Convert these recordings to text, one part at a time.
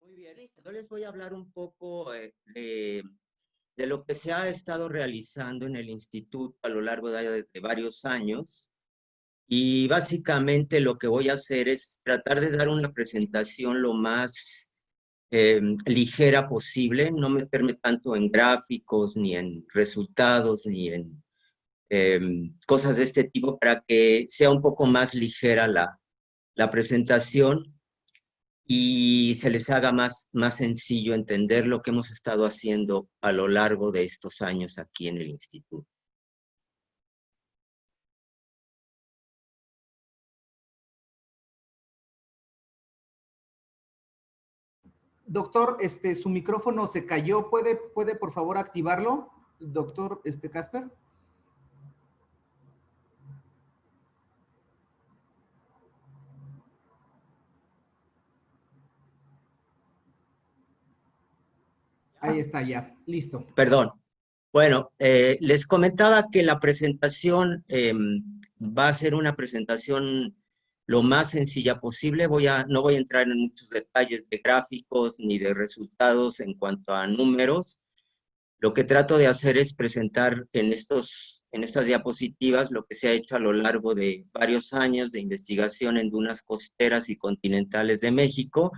Muy bien, Listo. yo les voy a hablar un poco de lo que se ha estado realizando en el instituto a lo largo de varios años. Y básicamente lo que voy a hacer es tratar de dar una presentación lo más ligera posible, no meterme tanto en gráficos, ni en resultados, ni en eh, cosas de este tipo, para que sea un poco más ligera la presentación y se les haga más sencillo entender lo que hemos estado haciendo a lo largo de estos años aquí en el instituto. Doctor, su micrófono se cayó. ¿Puede por favor activarlo, doctor Casper? Ahí está ya, listo. Perdón. Bueno, les comentaba que la presentación va a ser una presentación lo más sencilla posible. No voy a entrar en muchos detalles de gráficos ni de resultados en cuanto a números. Lo que trato de hacer es presentar en estas diapositivas lo que se ha hecho a lo largo de varios años de investigación en dunas costeras y continentales de México,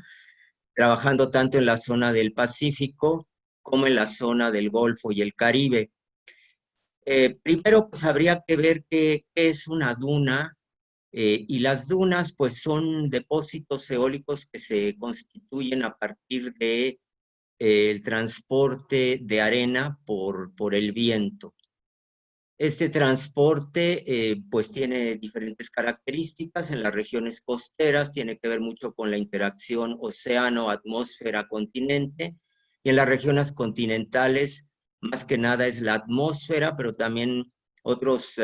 trabajando tanto en la zona del Pacífico como en la zona del Golfo y el Caribe. Primero, pues habría que ver qué es una duna, y las dunas, pues son depósitos eólicos que se constituyen a partir de el transporte de arena por el viento. Este transporte pues tiene diferentes características. En las regiones costeras tiene que ver mucho con la interacción océano, atmósfera, continente, y en las regiones continentales más que nada es la atmósfera, pero también otros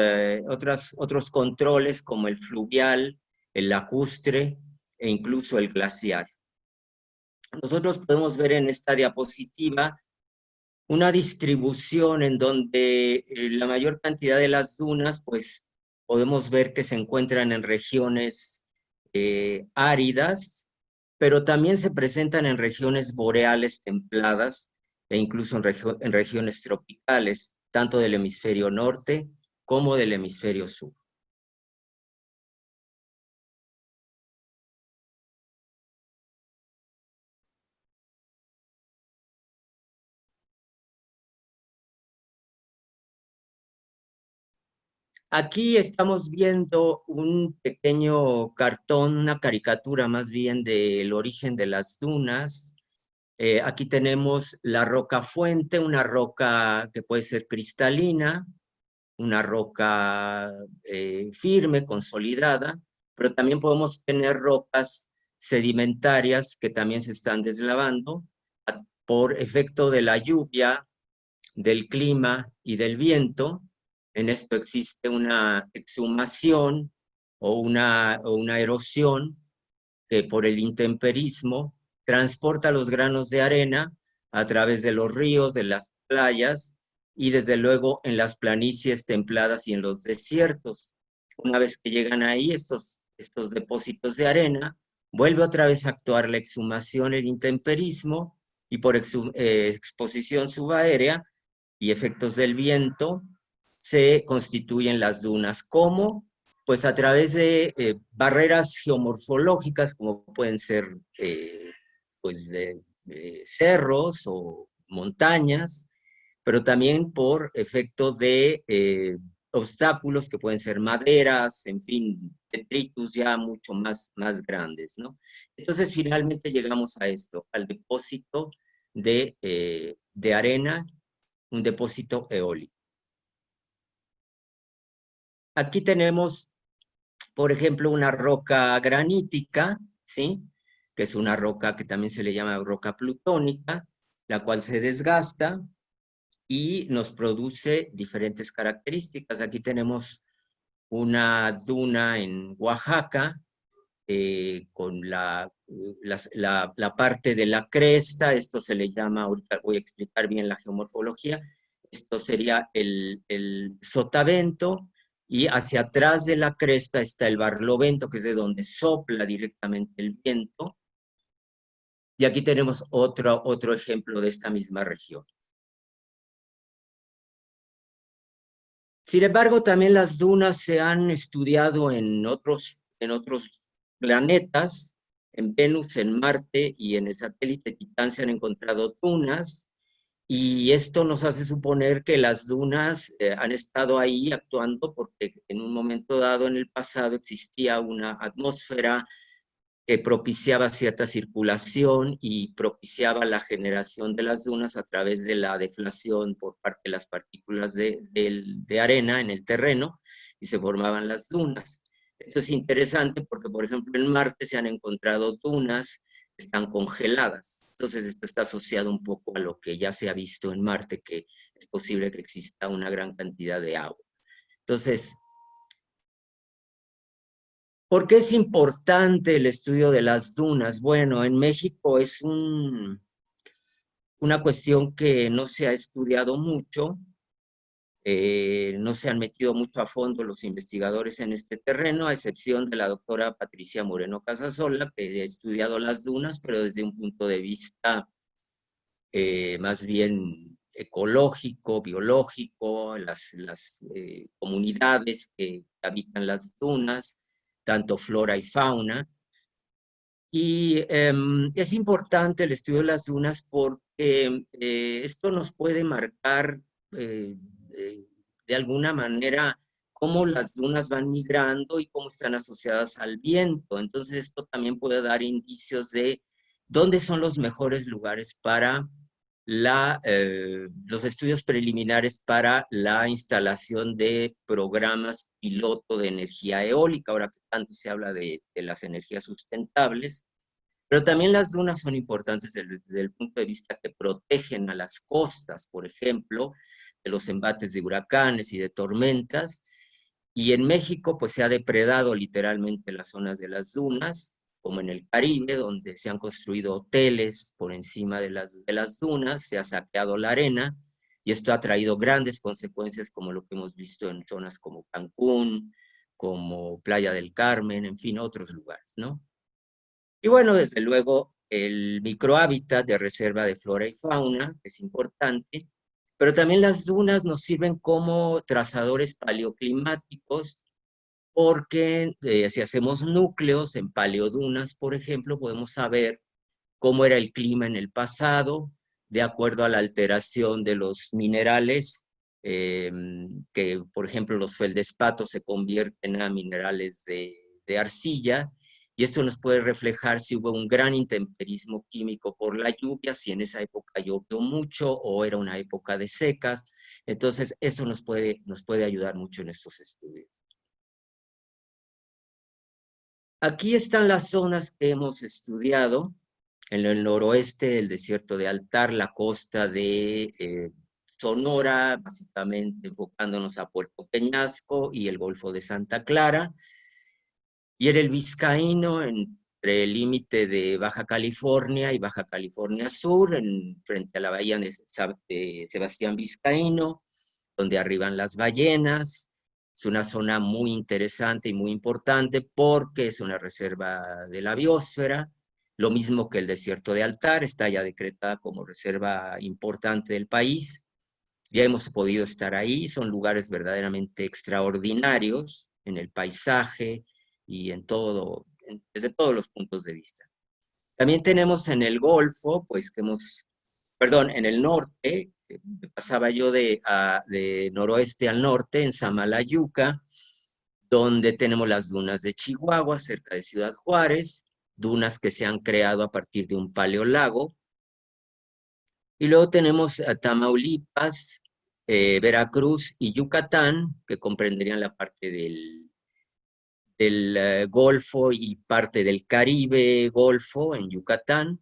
controles como el fluvial, el lacustre e incluso el glaciar. Nosotros podemos ver en esta diapositiva una distribución en donde la mayor cantidad de las dunas, pues podemos ver que se encuentran en regiones áridas, pero también se presentan en regiones boreales templadas e incluso en regiones tropicales, tanto del hemisferio norte como del hemisferio sur. Aquí estamos viendo un pequeño cartón, una caricatura más bien del origen de las dunas. Aquí tenemos la roca fuente, una roca que puede ser cristalina, una roca firme, consolidada, pero también podemos tener rocas sedimentarias que también se están deslavando por efecto de la lluvia, del clima y del viento. En esto existe una exhumación o una erosión que por el intemperismo transporta los granos de arena a través de los ríos, de las playas y desde luego en las planicies templadas y en los desiertos. Una vez que llegan ahí estos depósitos de arena, vuelve otra vez a actuar la exhumación, el intemperismo, y por exposición subaérea y efectos del viento se constituyen las dunas. ¿Cómo? Pues a través de barreras geomorfológicas, como pueden ser pues, cerros o montañas, pero también por efecto de obstáculos que pueden ser maderas, en fin, detritus ya mucho más grandes, ¿no? Entonces finalmente llegamos a esto, al depósito de arena, un depósito eólico. Aquí tenemos, por ejemplo, una roca granítica, ¿sí? Que es una roca que también se le llama roca plutónica, la cual se desgasta y nos produce diferentes características. Aquí tenemos una duna en Oaxaca, con la parte de la cresta. Esto se le llama, ahorita voy a explicar bien la geomorfología, esto sería el sotavento, y hacia atrás de la cresta está el barlovento, que es de donde sopla directamente el viento, Y aquí tenemos otro ejemplo de esta misma región. Sin embargo, también las dunas se han estudiado en otros planetas. En Venus, en Marte y en el satélite Titán se han encontrado dunas, y esto nos hace suponer que las dunas han estado ahí actuando porque en un momento dado en el pasado existía una atmósfera que propiciaba cierta circulación y propiciaba la generación de las dunas a través de la deflación por parte de las partículas de arena en el terreno, y se formaban las dunas. Esto es interesante porque, por ejemplo, en Marte se han encontrado dunas que están congeladas. Entonces, esto está asociado un poco a lo que ya se ha visto en Marte, que es posible que exista una gran cantidad de agua. Entonces, ¿por qué es importante el estudio de las dunas? Bueno, en México es una cuestión que no se ha estudiado mucho, no se han metido mucho a fondo los investigadores en este terreno, a excepción de la doctora Patricia Moreno Casasola, que ha estudiado las dunas, pero desde un punto de vista más bien ecológico, biológico, las comunidades que habitan las dunas, tanto flora y fauna. Y es importante el estudio de las dunas porque esto nos puede marcar eh, eh, de alguna manera cómo las dunas van migrando y cómo están asociadas al viento. Entonces esto también puede dar indicios de dónde son los mejores lugares para los estudios preliminares para la instalación de programas piloto de energía eólica, ahora que tanto se habla de las energías sustentables. Pero también las dunas son importantes desde el punto de vista que protegen a las costas, por ejemplo, de los embates de huracanes y de tormentas. Y en México, pues se ha depredado literalmente las zonas de las dunas, como en el Caribe, donde se han construido hoteles por encima de las dunas, se ha saqueado la arena, y esto ha traído grandes consecuencias, como lo que hemos visto en zonas como Cancún, como Playa del Carmen, en fin, otros lugares, ¿no? Y bueno, desde luego, el microhábitat de reserva de flora y fauna es importante, pero también las dunas nos sirven como trazadores paleoclimáticos, porque si hacemos núcleos en paleodunas, por ejemplo, podemos saber cómo era el clima en el pasado, de acuerdo a la alteración de los minerales, que por ejemplo los feldespatos se convierten a minerales de arcilla, y esto nos puede reflejar si hubo un gran intemperismo químico por la lluvia, si en esa época llovió mucho o era una época de secas. Entonces, esto nos puede ayudar mucho en estos estudios. Aquí están las zonas que hemos estudiado. En el noroeste, el desierto de Altar, la costa de Sonora, básicamente enfocándonos a Puerto Peñasco y el Golfo de Santa Clara. Y en el Vizcaíno, entre el límite de Baja California y Baja California Sur, frente a la bahía de Sebastián Vizcaíno, donde arriban las ballenas. Es una zona muy interesante y muy importante porque es una reserva de la biosfera, lo mismo que el desierto de Altar, está ya decretada como reserva importante del país. Ya hemos podido estar ahí, son lugares verdaderamente extraordinarios en el paisaje y desde todos los puntos de vista. También tenemos en el Golfo, pues en el norte, pasaba yo de noroeste al norte, en Samalayuca, donde tenemos las dunas de Chihuahua, cerca de Ciudad Juárez, dunas que se han creado a partir de un paleolago. Y luego tenemos a Tamaulipas, Veracruz y Yucatán, que comprenderían la parte del Golfo y parte del Caribe Golfo en Yucatán.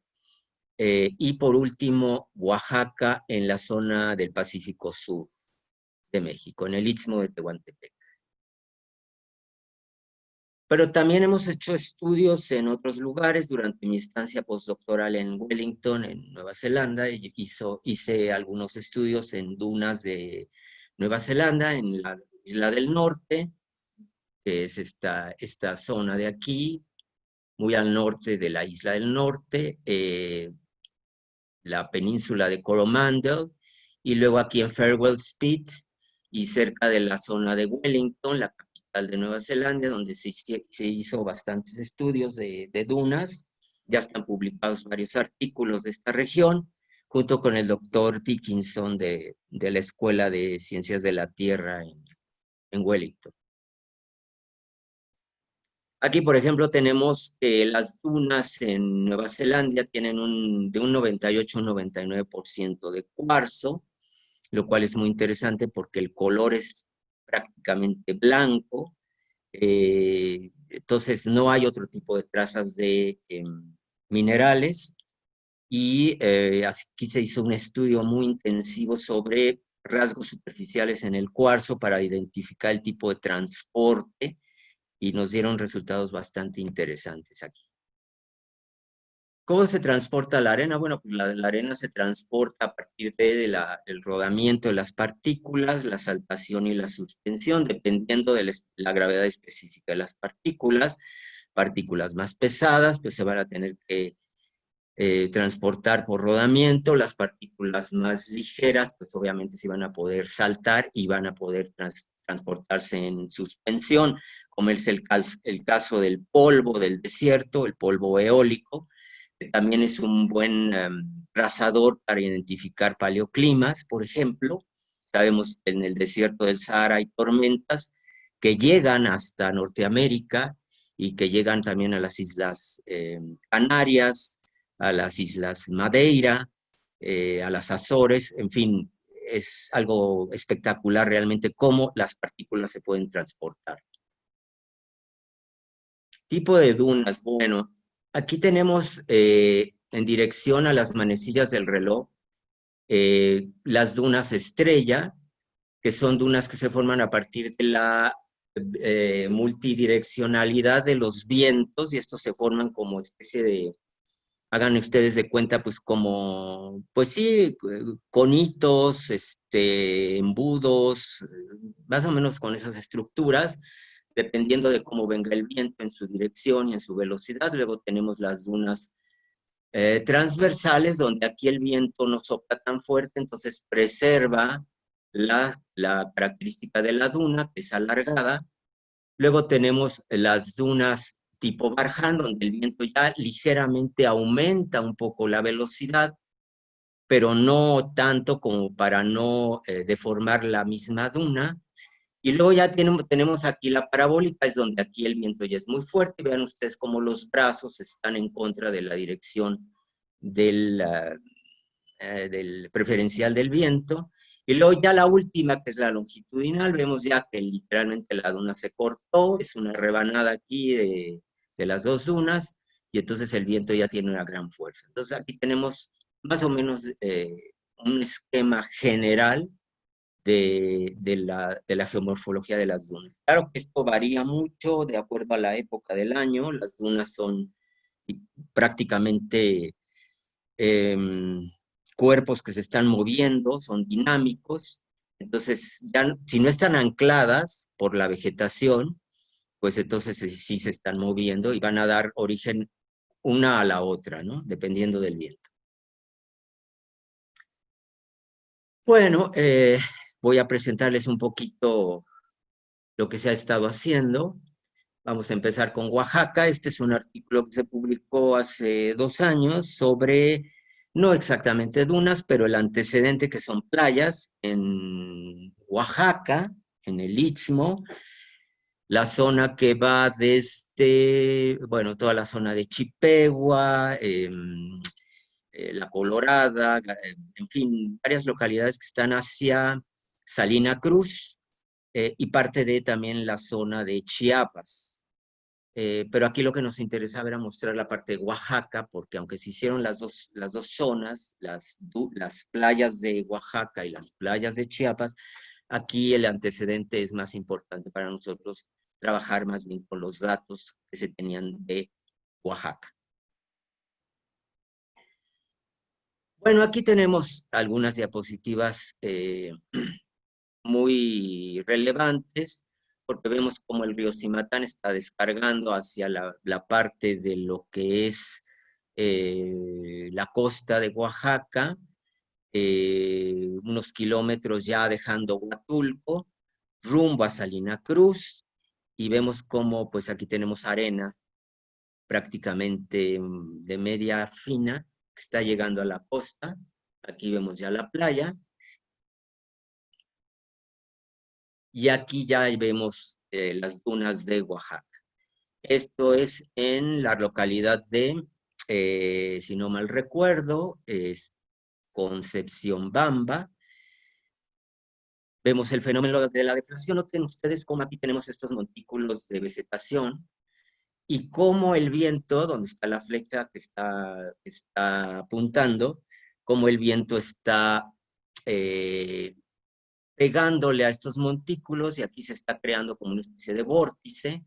Y por último, Oaxaca en la zona del Pacífico Sur de México, en el Istmo de Tehuantepec. Pero también hemos hecho estudios en otros lugares. Durante mi estancia postdoctoral en Wellington, en Nueva Zelanda, hice algunos estudios en dunas de Nueva Zelanda, en la isla del norte, que es esta zona de aquí, muy al norte de la isla del norte, la península de Coromandel, y luego aquí en Farewell Spit, y cerca de la zona de Wellington, la capital de Nueva Zelanda, donde se hizo bastantes estudios de dunas. Ya están publicados varios artículos de esta región, junto con el doctor Dickinson de la Escuela de Ciencias de la Tierra en Wellington. Aquí, por ejemplo, tenemos que las dunas en Nueva Zelanda tienen de un 98 a un 99% de cuarzo, lo cual es muy interesante porque el color es prácticamente blanco. Entonces, no hay otro tipo de trazas de minerales. Y aquí se hizo un estudio muy intensivo sobre rasgos superficiales en el cuarzo para identificar el tipo de transporte, y nos dieron resultados bastante interesantes aquí. ¿Cómo se transporta la arena? Bueno, pues la arena se transporta a partir del rodamiento de las partículas, la saltación y la suspensión, dependiendo de la gravedad específica de las partículas. Partículas más pesadas, pues se van a tener que transportar por rodamiento. Las partículas más ligeras, pues obviamente sí van a poder saltar y van a poder transportarse en suspensión, como es el caso del polvo del desierto, el polvo eólico, que también es un buen trazador para identificar paleoclimas, por ejemplo. Sabemos que en el desierto del Sahara hay tormentas que llegan hasta Norteamérica y que llegan también a las islas Canarias, a las islas Madeira, a las Azores, en fin, es algo espectacular realmente cómo las partículas se pueden transportar. Tipo de dunas, bueno, aquí tenemos en dirección a las manecillas del reloj las dunas estrella, que son dunas que se forman a partir de la multidireccionalidad de los vientos, y estos se forman como especie de, hagan ustedes de cuenta, pues como, pues sí, conitos, embudos, más o menos con esas estructuras, dependiendo de cómo venga el viento en su dirección y en su velocidad. Luego tenemos las dunas transversales, donde aquí el viento no sopla tan fuerte, entonces preserva la característica de la duna, que es alargada. Luego tenemos las dunas tipo Barhan, donde el viento ya ligeramente aumenta un poco la velocidad, pero no tanto como para no deformar la misma duna. Y luego ya tenemos aquí la parabólica, es donde aquí el viento ya es muy fuerte. Vean ustedes cómo los brazos están en contra de la dirección del preferencial del viento. Y luego ya la última, que es la longitudinal, vemos ya que literalmente la duna se cortó, es una rebanada aquí de las dos dunas, y entonces el viento ya tiene una gran fuerza. Entonces aquí tenemos más o menos un esquema general de la geomorfología de las dunas. Claro que esto varía mucho de acuerdo a la época del año. Las dunas son prácticamente cuerpos que se están moviendo, son dinámicos. Entonces, ya si no están ancladas por la vegetación, pues entonces sí se están moviendo y van a dar origen una a la otra, ¿no? Dependiendo del viento. Bueno, voy a presentarles un poquito lo que se ha estado haciendo. Vamos a empezar con Oaxaca. Este es un artículo que se publicó hace 2 años sobre, no exactamente dunas, pero el antecedente, que son playas en Oaxaca, en el Istmo, la zona que va desde, bueno, toda la zona de Chipegua, La Colorada, en fin, varias localidades que están hacia Salina Cruz, y parte de también la zona de Chiapas. Pero aquí lo que nos interesaba era mostrar la parte de Oaxaca, porque aunque se hicieron las dos zonas, las playas de Oaxaca y las playas de Chiapas, aquí el antecedente es más importante para nosotros, trabajar más bien con los datos que se tenían de Oaxaca. Bueno, aquí tenemos algunas diapositivas muy relevantes. porque vemos como el río Cimatán está descargando hacia la parte de lo que es la costa de Oaxaca, unos kilómetros ya dejando Huatulco, rumbo a Salina Cruz, y vemos como pues aquí tenemos arena prácticamente de media fina, que está llegando a la costa. Aquí vemos ya la playa. Y aquí ya vemos las dunas de Oaxaca. Esto es en la localidad de, si no mal recuerdo, es Concepción Bamba. Vemos el fenómeno de la deflación. Noten ustedes cómo aquí tenemos estos montículos de vegetación y cómo el viento, donde está la flecha que está apuntando, cómo el viento está pegándole a estos montículos, y aquí se está creando como una especie de vórtice,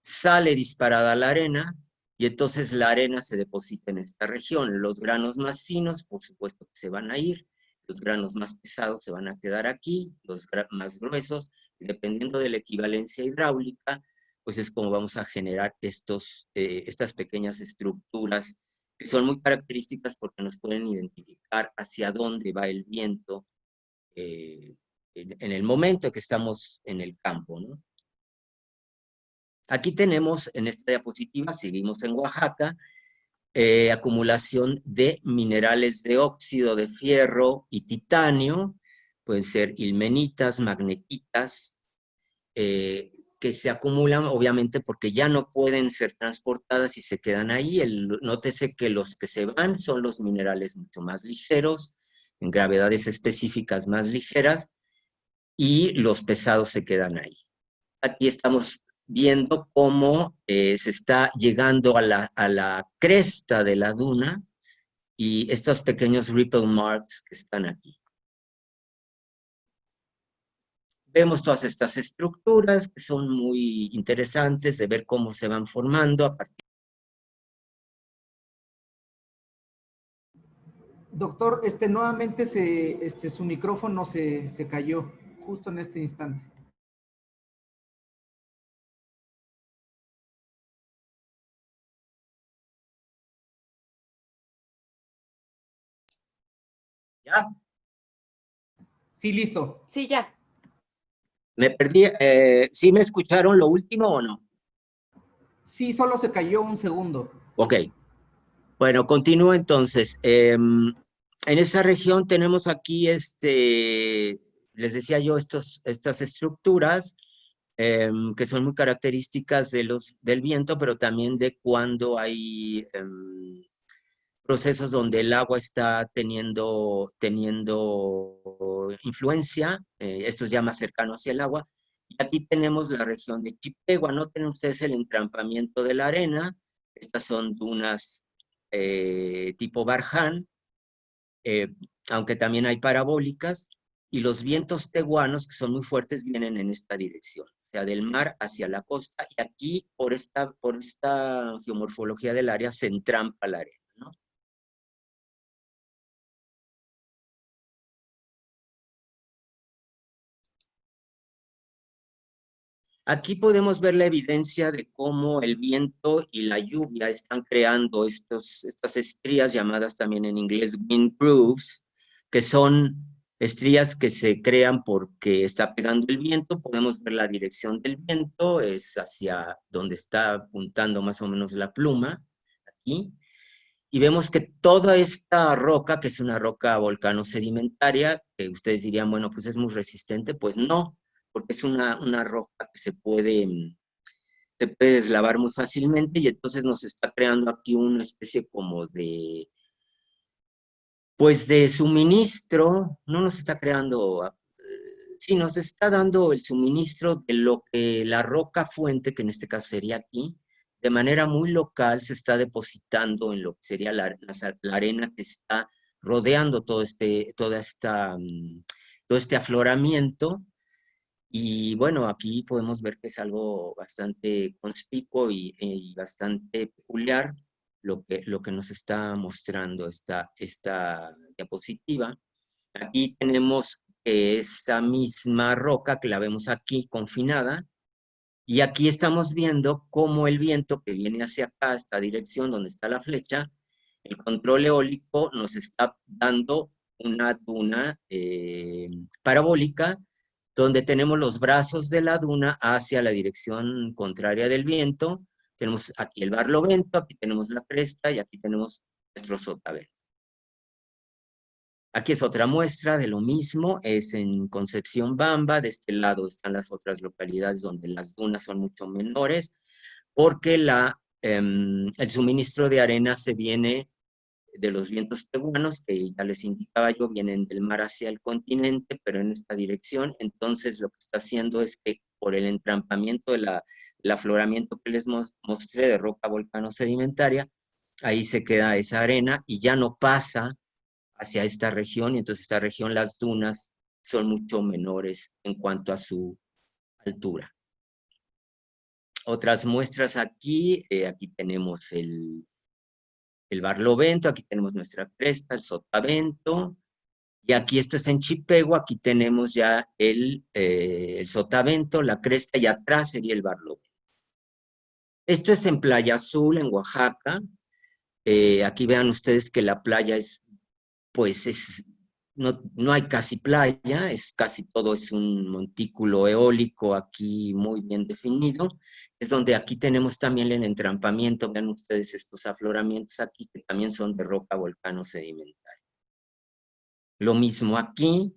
sale disparada la arena, y entonces la arena se deposita en esta región. Los granos más finos, por supuesto que se van a ir, los granos más pesados se van a quedar aquí, los más gruesos, y dependiendo de la equivalencia hidráulica, pues es como vamos a generar estas pequeñas estructuras que son muy características porque nos pueden identificar hacia dónde va el viento en el momento que estamos en el campo, ¿no? Aquí tenemos en esta diapositiva, seguimos en Oaxaca, acumulación de minerales de óxido de fierro y titanio, pueden ser ilmenitas, magnetitas, que se acumulan obviamente porque ya no pueden ser transportadas y se quedan ahí. Nótese que los que se van son los minerales mucho más ligeros, en gravedades específicas más ligeras, y los pesados se quedan ahí. Aquí estamos viendo cómo se está llegando a la cresta de la duna y estos pequeños ripple marks que están aquí. Vemos todas estas estructuras que son muy interesantes de ver cómo se van formando a partir. Doctor, nuevamente su micrófono se cayó justo en este instante. ¿Ya? Sí, listo. Sí, ya. Me perdí. ¿Sí me escucharon lo último o no? Sí, solo se cayó un segundo. Ok. Bueno, continúo entonces. En esa región tenemos aquí, les decía yo, estas estructuras que son muy características del viento, pero también de cuando hay procesos donde el agua está teniendo influencia. Esto es ya más cercano hacia el agua. Y aquí tenemos la región de Chipegua. Noten ustedes el entrampamiento de la arena. Estas son dunas tipo Barján, aunque también hay parabólicas, y los vientos tehuanos, que son muy fuertes, vienen en esta dirección, o sea, del mar hacia la costa, y aquí, por esta geomorfología del área, se entrampa la arena, ¿no? Aquí podemos ver la evidencia de cómo el viento y la lluvia están creando estas estrías llamadas también en inglés wind grooves, que son estrías que se crean porque está pegando el viento. Podemos ver la dirección del viento, es hacia donde está apuntando más o menos la pluma, aquí. Y vemos que toda esta roca, que es una roca volcano-sedimentaria, que ustedes dirían, bueno, pues es muy resistente, pues no, porque es una roca que se puede deslavar muy fácilmente, y entonces nos está creando aquí una especie como de, pues de suministro, no nos está creando, sí, nos está dando el suministro de lo que la roca fuente, que en este caso sería aquí, de manera muy local se está depositando en lo que sería la arena que está rodeando todo este afloramiento. Y bueno, aquí podemos ver que es algo bastante conspicuo y bastante peculiar lo que nos está mostrando esta diapositiva. Aquí tenemos esa misma roca que la vemos aquí confinada, Y aquí estamos viendo cómo el viento que viene hacia acá, esta dirección donde está la flecha, el control eólico nos está dando una duna parabólica, donde tenemos los brazos de la duna hacia la dirección contraria del viento. Tenemos aquí el barlovento, aquí tenemos la cresta y aquí tenemos nuestro sotavento. Aquí es otra muestra de lo mismo, es en Concepción Bamba. De este lado están las otras localidades donde las dunas son mucho menores, porque el suministro de arena se viene de los vientos peruanos, que ya les indicaba yo, vienen del mar hacia el continente, pero en esta dirección. Entonces lo que está haciendo es que por el entrampamiento del afloramiento que les mostré de roca volcano sedimentaria, ahí se queda esa arena y ya no pasa hacia esta región, y entonces esta región, las dunas son mucho menores en cuanto a su altura. Otras muestras aquí, aquí tenemos el barlovento, aquí tenemos nuestra cresta, el sotavento, y aquí esto es en Chippewa, aquí tenemos ya el sotavento, la cresta, y atrás sería el barlovento. Esto es en Playa Azul, en Oaxaca. Aquí vean ustedes que la playa no hay casi playa, casi todo es un montículo eólico aquí muy bien definido. Es donde aquí tenemos también el entrampamiento. Vean ustedes estos afloramientos aquí, que también son de roca volcano sedimentaria. Lo mismo aquí.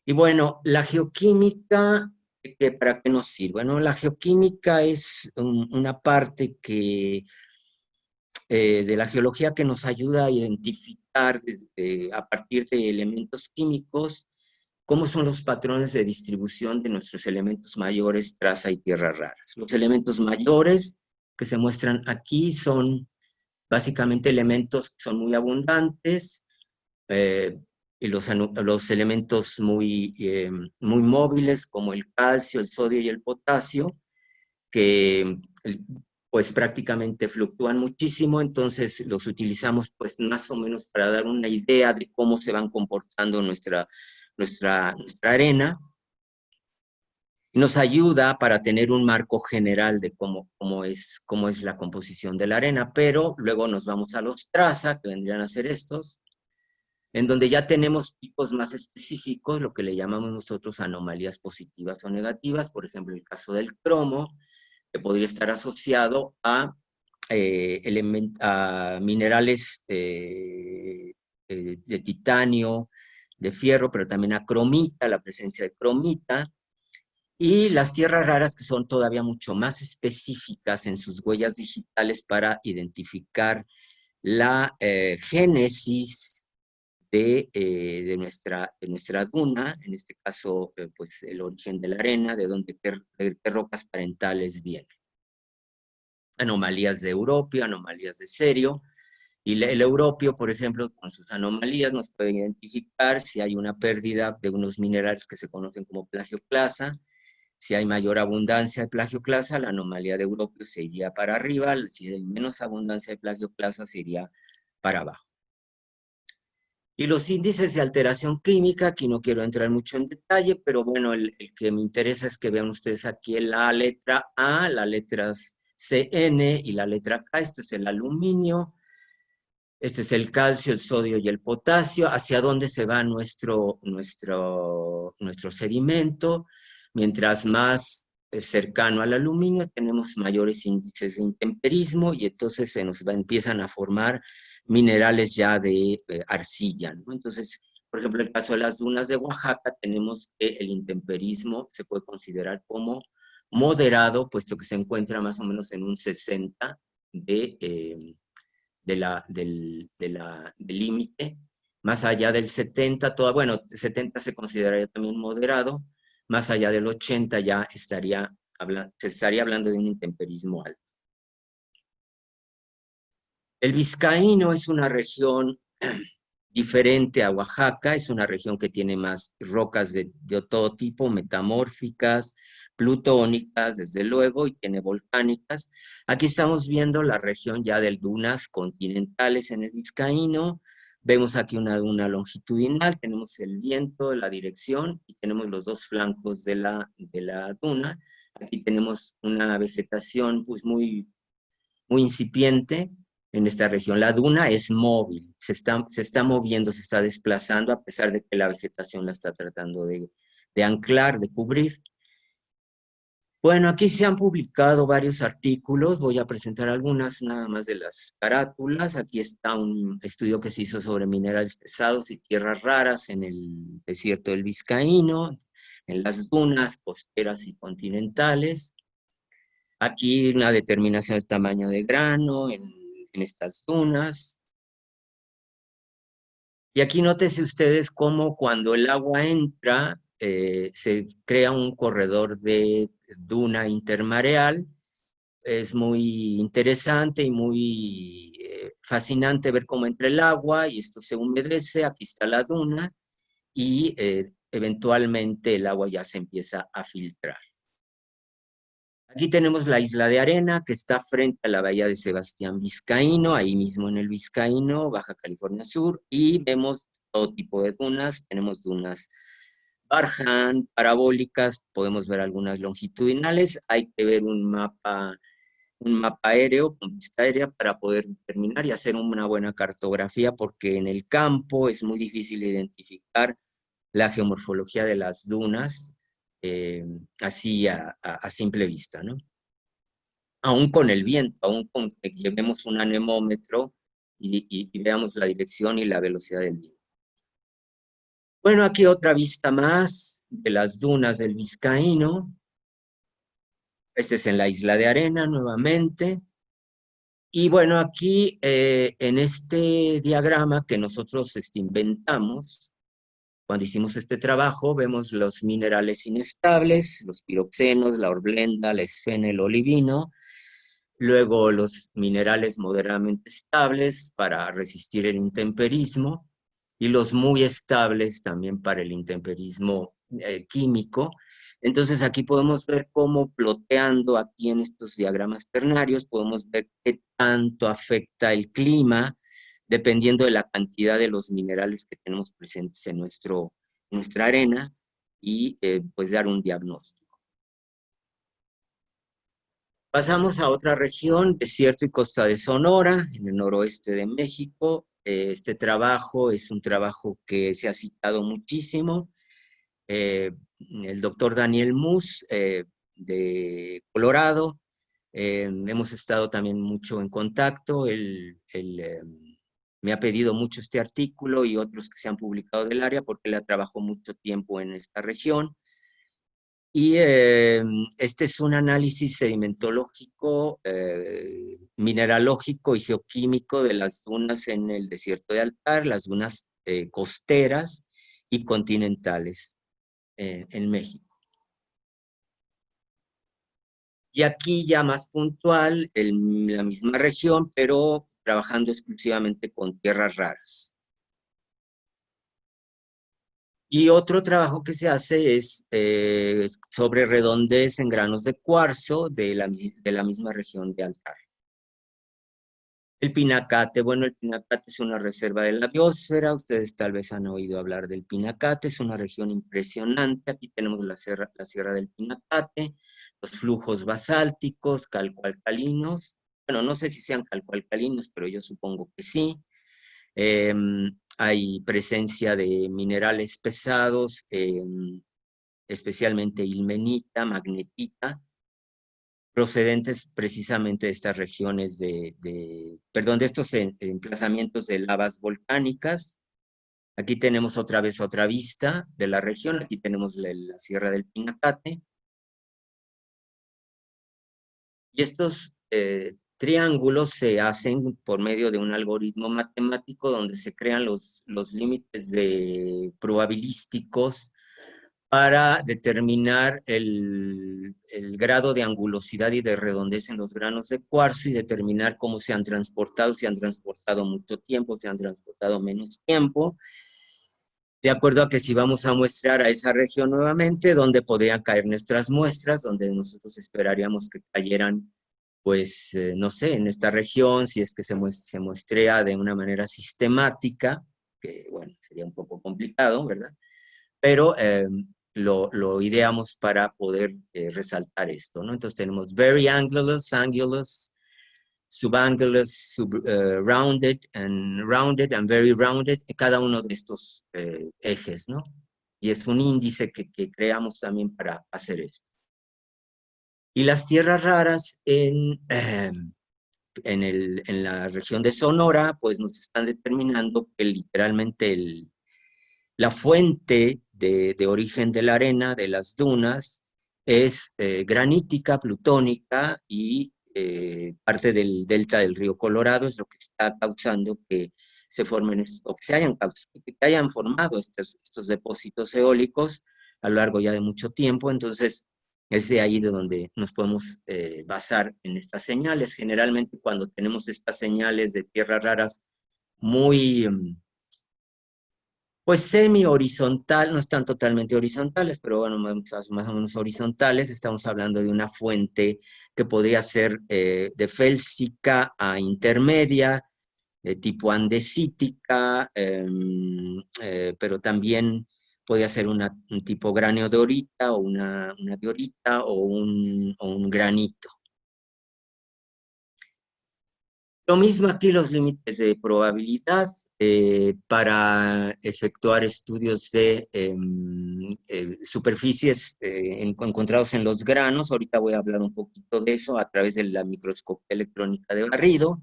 Y bueno, la geoquímica, ¿para qué nos sirve? Bueno, la geoquímica es una parte de la geología que nos ayuda a identificar a partir de elementos químicos cómo son los patrones de distribución de nuestros elementos mayores, traza y tierras raras. Los elementos mayores que se muestran aquí son básicamente elementos que son muy abundantes, y los elementos muy móviles, como el calcio, el sodio y el potasio, que pues prácticamente fluctúan muchísimo. Entonces los utilizamos pues más o menos para dar una idea de cómo se van comportando nuestra arena. Nos ayuda para tener un marco general de cómo es la composición de la arena, pero luego nos vamos a los traza, que vendrían a ser estos, en donde ya tenemos tipos más específicos, lo que le llamamos nosotros anomalías positivas o negativas. Por ejemplo, el caso del cromo, que podría estar asociado a minerales de titanio, de fierro, pero también a cromita, la presencia de cromita. Y las tierras raras, que son todavía mucho más específicas en sus huellas digitales para identificar la génesis de nuestra duna, en este caso, pues el origen de la arena, de dónde, qué rocas parentales vienen. Anomalías de europio, anomalías de cerio, y el europio, por ejemplo, con sus anomalías nos puede identificar si hay una pérdida de unos minerales que se conocen como plagioclasa. Si hay mayor abundancia de plagioclasa, la anomalía de europio se iría para arriba; si hay menos abundancia de plagioclasa, se iría para abajo. Y los índices de alteración química, aquí no quiero entrar mucho en detalle, pero bueno, el que me interesa es que vean ustedes aquí la letra A, las letras CN y la letra K. Esto es el aluminio, este es el calcio, el sodio y el potasio. ¿Hacia dónde se va nuestro sedimento? Mientras más cercano al aluminio, tenemos mayores índices de intemperismo, y entonces se nos empiezan a formar minerales ya de arcilla, ¿no? Entonces, por ejemplo, en el caso de las dunas de Oaxaca, tenemos que el intemperismo se puede considerar como moderado, puesto que se encuentra más o menos en un 60 del límite. Más allá del 70, bueno, 70 se consideraría también moderado; más allá del 80 ya se estaría hablando de un intemperismo alto. El Vizcaíno es una región diferente a Oaxaca, es una región que tiene más rocas de todo tipo, metamórficas, plutónicas, desde luego, y tiene volcánicas. Aquí estamos viendo la región ya de dunas continentales en el Vizcaíno, Vemos aquí una duna longitudinal, tenemos el viento, la dirección, y tenemos los dos flancos de la duna. Aquí tenemos una vegetación pues muy incipiente en esta región. La duna es móvil, se está moviendo, se está desplazando, a pesar de que la vegetación la está tratando de anclar, de cubrir. Bueno, aquí se han publicado varios artículos, voy a presentar algunas nada más de las carátulas. Aquí está un estudio que se hizo sobre minerales pesados y tierras raras en el desierto del Vizcaíno, en las dunas costeras y continentales. Aquí una determinación del tamaño de grano en estas dunas. Y aquí nótese ustedes cómo cuando el agua entra, se crea un corredor de duna intermareal. Es muy interesante y muy fascinante ver cómo entra el agua y esto se humedece. Aquí está la duna y eventualmente el agua ya se empieza a filtrar. Aquí tenemos la isla de Arena, que está frente a la bahía de Sebastián Vizcaíno, ahí mismo en el Vizcaíno, Baja California Sur, y vemos todo tipo de dunas. Tenemos dunas Barjan, parabólicas, podemos ver algunas longitudinales. Hay que ver un mapa aéreo con vista aérea para poder determinar y hacer una buena cartografía, porque en el campo es muy difícil identificar la geomorfología de las dunas, así a simple vista, ¿no? Aún con el viento, aún con que llevemos un anemómetro y veamos la dirección y la velocidad del viento. Bueno, aquí otra vista más de las dunas del Vizcaíno. Este es en la isla de Arena nuevamente. Y bueno, aquí en este diagrama que nosotros inventamos, cuando hicimos este trabajo, vemos los minerales inestables, los piroxenos, la horblenda, la esfena, el olivino. Luego los minerales moderadamente estables para resistir el intemperismo y los muy estables también para el intemperismo químico. Entonces aquí podemos ver cómo ploteando aquí en estos diagramas ternarios, podemos ver qué tanto afecta el clima dependiendo de la cantidad de los minerales que tenemos presentes en nuestra arena y pues dar un diagnóstico. Pasamos a otra región, desierto y costa de Sonora, en el noroeste de México. Este trabajo es un trabajo que se ha citado muchísimo. El doctor Daniel Mus, de Colorado, hemos estado también mucho en contacto. Él me ha pedido mucho este artículo y otros que se han publicado del área porque él ha trabajado mucho tiempo en esta región. Y este es un análisis sedimentológico, mineralógico y geoquímico de las dunas en el desierto de Altar, las dunas costeras y continentales en México. Y aquí ya más puntual, la misma región, pero trabajando exclusivamente con tierras raras. Y otro trabajo que se hace es sobre redondez en granos de cuarzo de la misma región de Altar. El Pinacate, bueno, el Pinacate es una reserva de la biosfera, ustedes tal vez han oído hablar del Pinacate, es una región impresionante. Aquí tenemos la sierra del Pinacate, los flujos basálticos, calcoalcalinos, bueno, no sé si sean calcoalcalinos, pero yo supongo que sí. Hay presencia de minerales pesados, especialmente ilmenita, magnetita, procedentes precisamente de estas regiones de estos emplazamientos de lavas volcánicas. Aquí tenemos otra vez otra vista de la región, aquí tenemos la Sierra del Pinacate. Y estos triángulos se hacen por medio de un algoritmo matemático donde se crean los límites probabilísticos para determinar el grado de angulosidad y de redondez en los granos de cuarzo y determinar cómo se han transportado, si han transportado mucho tiempo, si han transportado menos tiempo, de acuerdo a que si vamos a muestrar a esa región nuevamente, donde podrían caer nuestras muestras, donde nosotros esperaríamos que cayeran, pues, no sé, en esta región, si es que se muestrea de una manera sistemática, que bueno, sería un poco complicado, ¿verdad? Pero lo ideamos para poder resaltar esto, ¿no? Entonces tenemos very angulous, angulous, subangulous, rounded, and very rounded, cada uno de estos ejes, ¿no? Y es un índice que creamos también para hacer esto. Y las tierras raras en la región de Sonora, pues nos están determinando que literalmente la fuente de origen de la arena, de las dunas, es granítica, plutónica, y parte del delta del río Colorado es lo que está causando que se formen, o que hayan formado estos depósitos eólicos a lo largo ya de mucho tiempo. Entonces, es de ahí de donde nos podemos basar en estas señales. Generalmente cuando tenemos estas señales de tierras raras muy pues semi-horizontal, no están totalmente horizontales, pero bueno, más o menos horizontales. Estamos hablando de una fuente que podría ser de félsica a intermedia, de tipo andesítica, pero también podría ser un tipo graneodorita o una diorita o un granito. Lo mismo aquí, los límites de probabilidad para efectuar estudios de superficies encontrados en los granos. Ahorita voy a hablar un poquito de eso a través de la microscopía electrónica de barrido,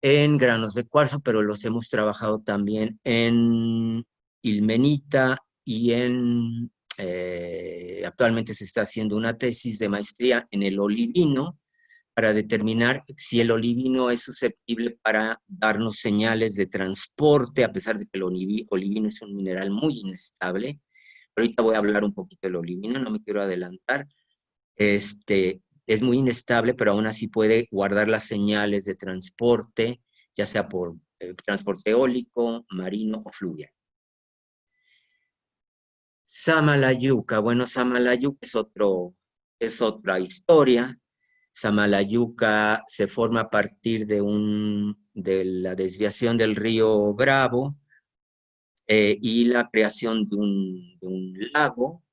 en granos de cuarzo, pero los hemos trabajado también en ilmenita y actualmente se está haciendo una tesis de maestría en el olivino, para determinar si el olivino es susceptible para darnos señales de transporte, a pesar de que el olivino es un mineral muy inestable. Ahorita voy a hablar un poquito del olivino, no me quiero adelantar. Es muy inestable, pero aún así puede guardar las señales de transporte, ya sea por transporte eólico, marino o fluvial. Samalayuca. Bueno, Samalayuca es otra historia. Samalayuca se forma a partir de la desviación del río Bravo y la creación de un lago.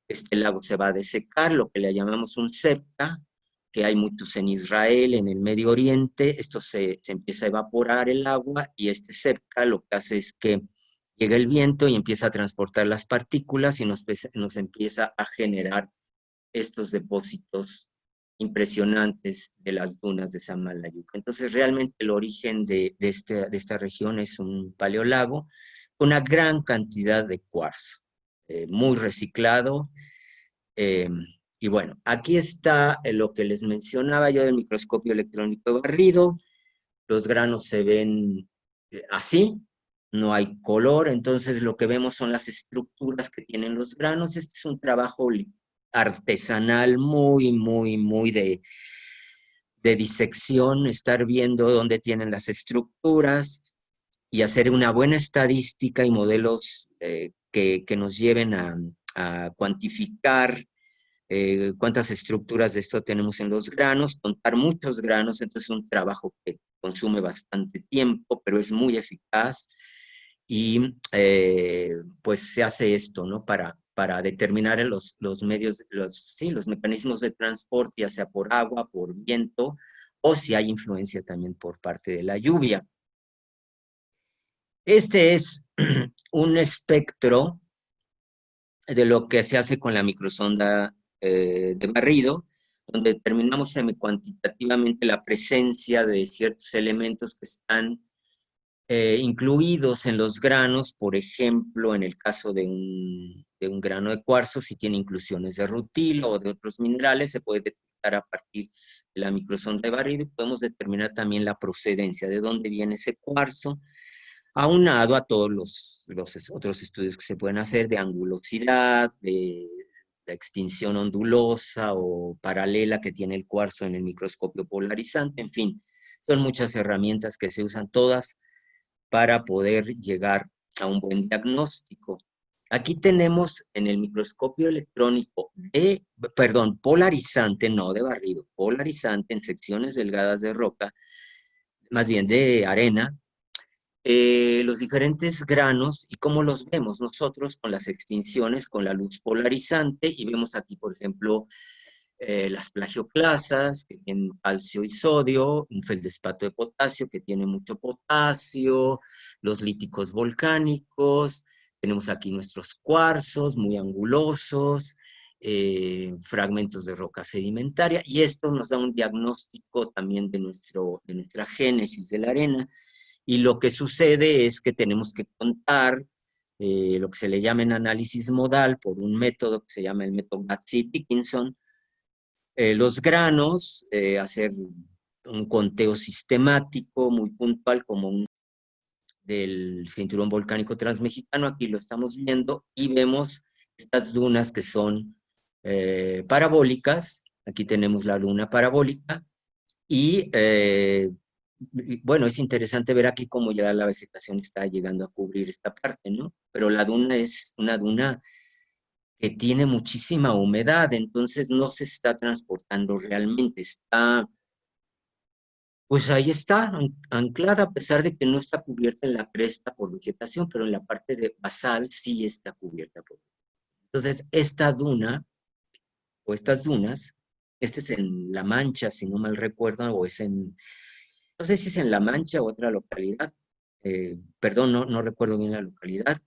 Este lago se va a desecar, lo que le llamamos un septa, que hay muchos en Israel, en el Medio Oriente. Esto se empieza a evaporar el agua, y este septa lo que hace es que llega el viento y empieza a transportar las partículas y nos empieza a generar estos depósitos impresionantes de las dunas de Samalayuca. Entonces, realmente el origen de esta región es un paleolago con una gran cantidad de cuarzo, muy reciclado. Y bueno, aquí está lo que les mencionaba yo del microscopio electrónico de barrido. Los granos se ven así, no hay color, entonces lo que vemos son las estructuras que tienen los granos. Este es un trabajo artesanal muy de disección, estar viendo dónde tienen las estructuras y hacer una buena estadística y modelos que nos lleven a cuantificar cuántas estructuras de esto tenemos en los granos, contar muchos granos. Entonces es un trabajo que consume bastante tiempo, pero es muy eficaz. Y pues se hace esto, ¿no? Para determinar los medios, los mecanismos de transporte, ya sea por agua, por viento, o si hay influencia también por parte de la lluvia. Este es un espectro de lo que se hace con la microsonda de barrido, donde determinamos semicuantitativamente la presencia de ciertos elementos que están incluidos en los granos. Por ejemplo, en el caso de un grano de cuarzo, si tiene inclusiones de rutilo o de otros minerales, se puede detectar a partir de la microsonda de barrido, y podemos determinar también la procedencia, de dónde viene ese cuarzo, aunado a todos los otros estudios que se pueden hacer de angulosidad, de la extinción ondulosa o paralela que tiene el cuarzo en el microscopio polarizante. En fin, son muchas herramientas que se usan todas para poder llegar a un buen diagnóstico. Aquí tenemos en el microscopio electrónico polarizante, no de barrido, polarizante en secciones delgadas de roca, más bien de arena, los diferentes granos y cómo los vemos nosotros con las extinciones, con la luz polarizante, y vemos aquí, por ejemplo, las plagioclasas, que tienen calcio y sodio, un feldespato de potasio, que tiene mucho potasio, los líticos volcánicos, tenemos aquí nuestros cuarzos muy angulosos, fragmentos de roca sedimentaria, y esto nos da un diagnóstico también de nuestra génesis de la arena, y lo que sucede es que tenemos que contar lo que se le llama en análisis modal por un método que se llama el método Mattei-Dickinson, los granos, hacer un conteo sistemático muy puntual como del cinturón volcánico transmexicano. Aquí lo estamos viendo y vemos estas dunas que son parabólicas. Aquí tenemos la luna parabólica y bueno, es interesante ver aquí cómo ya la vegetación está llegando a cubrir esta parte, ¿no? Pero la duna es una duna que tiene muchísima humedad, entonces no se está transportando realmente, está, pues ahí está, anclada, a pesar de que no está cubierta en la cresta por vegetación, pero en la parte de basal sí está cubierta por. Entonces, esta duna, o estas dunas, este es en La Mancha, si no mal recuerdo, o es en, no sé si es en La Mancha o otra localidad, perdón, no recuerdo bien la localidad,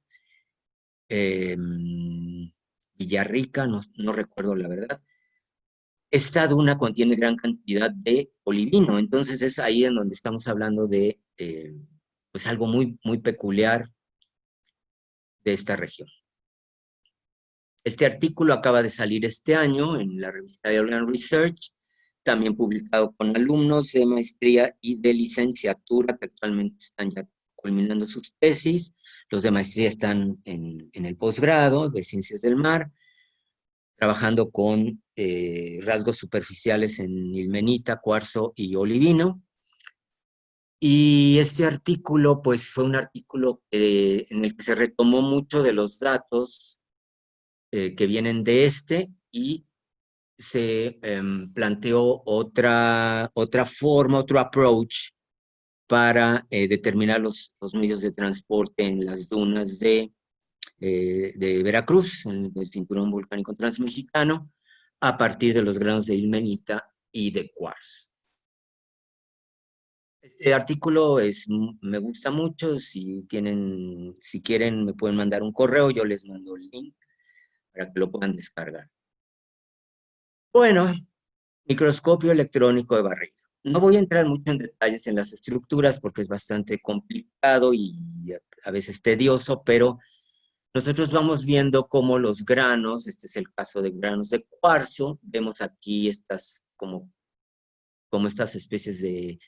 eh, Villarrica, no recuerdo la verdad. Esta duna contiene gran cantidad de olivino, entonces es ahí en donde estamos hablando de pues algo muy peculiar de esta región. Este artículo acaba de salir este año en la revista de Organ Research, también publicado con alumnos de maestría y de licenciatura que actualmente están ya culminando sus tesis. Los de maestría están en el posgrado de Ciencias del Mar, trabajando con rasgos superficiales en ilmenita, cuarzo y olivino. Y este artículo, pues, fue un artículo en el que se retomó mucho de los datos que vienen de y se planteó otra forma, otro approach para determinar los medios de transporte en las dunas de Veracruz, en el cinturón volcánico transmexicano, a partir de los granos de ilmenita y de cuarzo. Este artículo me gusta mucho, si quieren me pueden mandar un correo, yo les mando el link para que lo puedan descargar. Bueno, microscopio electrónico de barrido. No voy a entrar mucho en detalles en las estructuras porque es bastante complicado y a veces tedioso, pero nosotros vamos viendo cómo los granos, este es el caso de granos de cuarzo, vemos aquí estas como estas especies de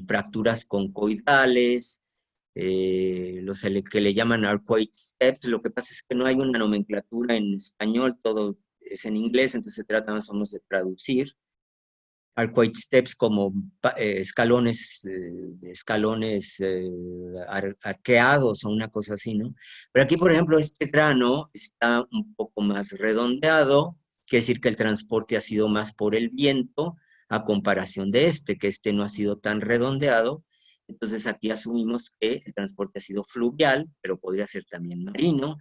fracturas concoidales, los que le llaman arcuate steps. Lo que pasa es que no hay una nomenclatura en español, todo es en inglés, entonces se trata más o menos de traducir. Arcuate steps como escalones arqueados o una cosa así, ¿no? Pero aquí, por ejemplo, este grano está un poco más redondeado, quiere decir que el transporte ha sido más por el viento, a comparación de que este no ha sido tan redondeado. Entonces aquí asumimos que el transporte ha sido fluvial, pero podría ser también marino.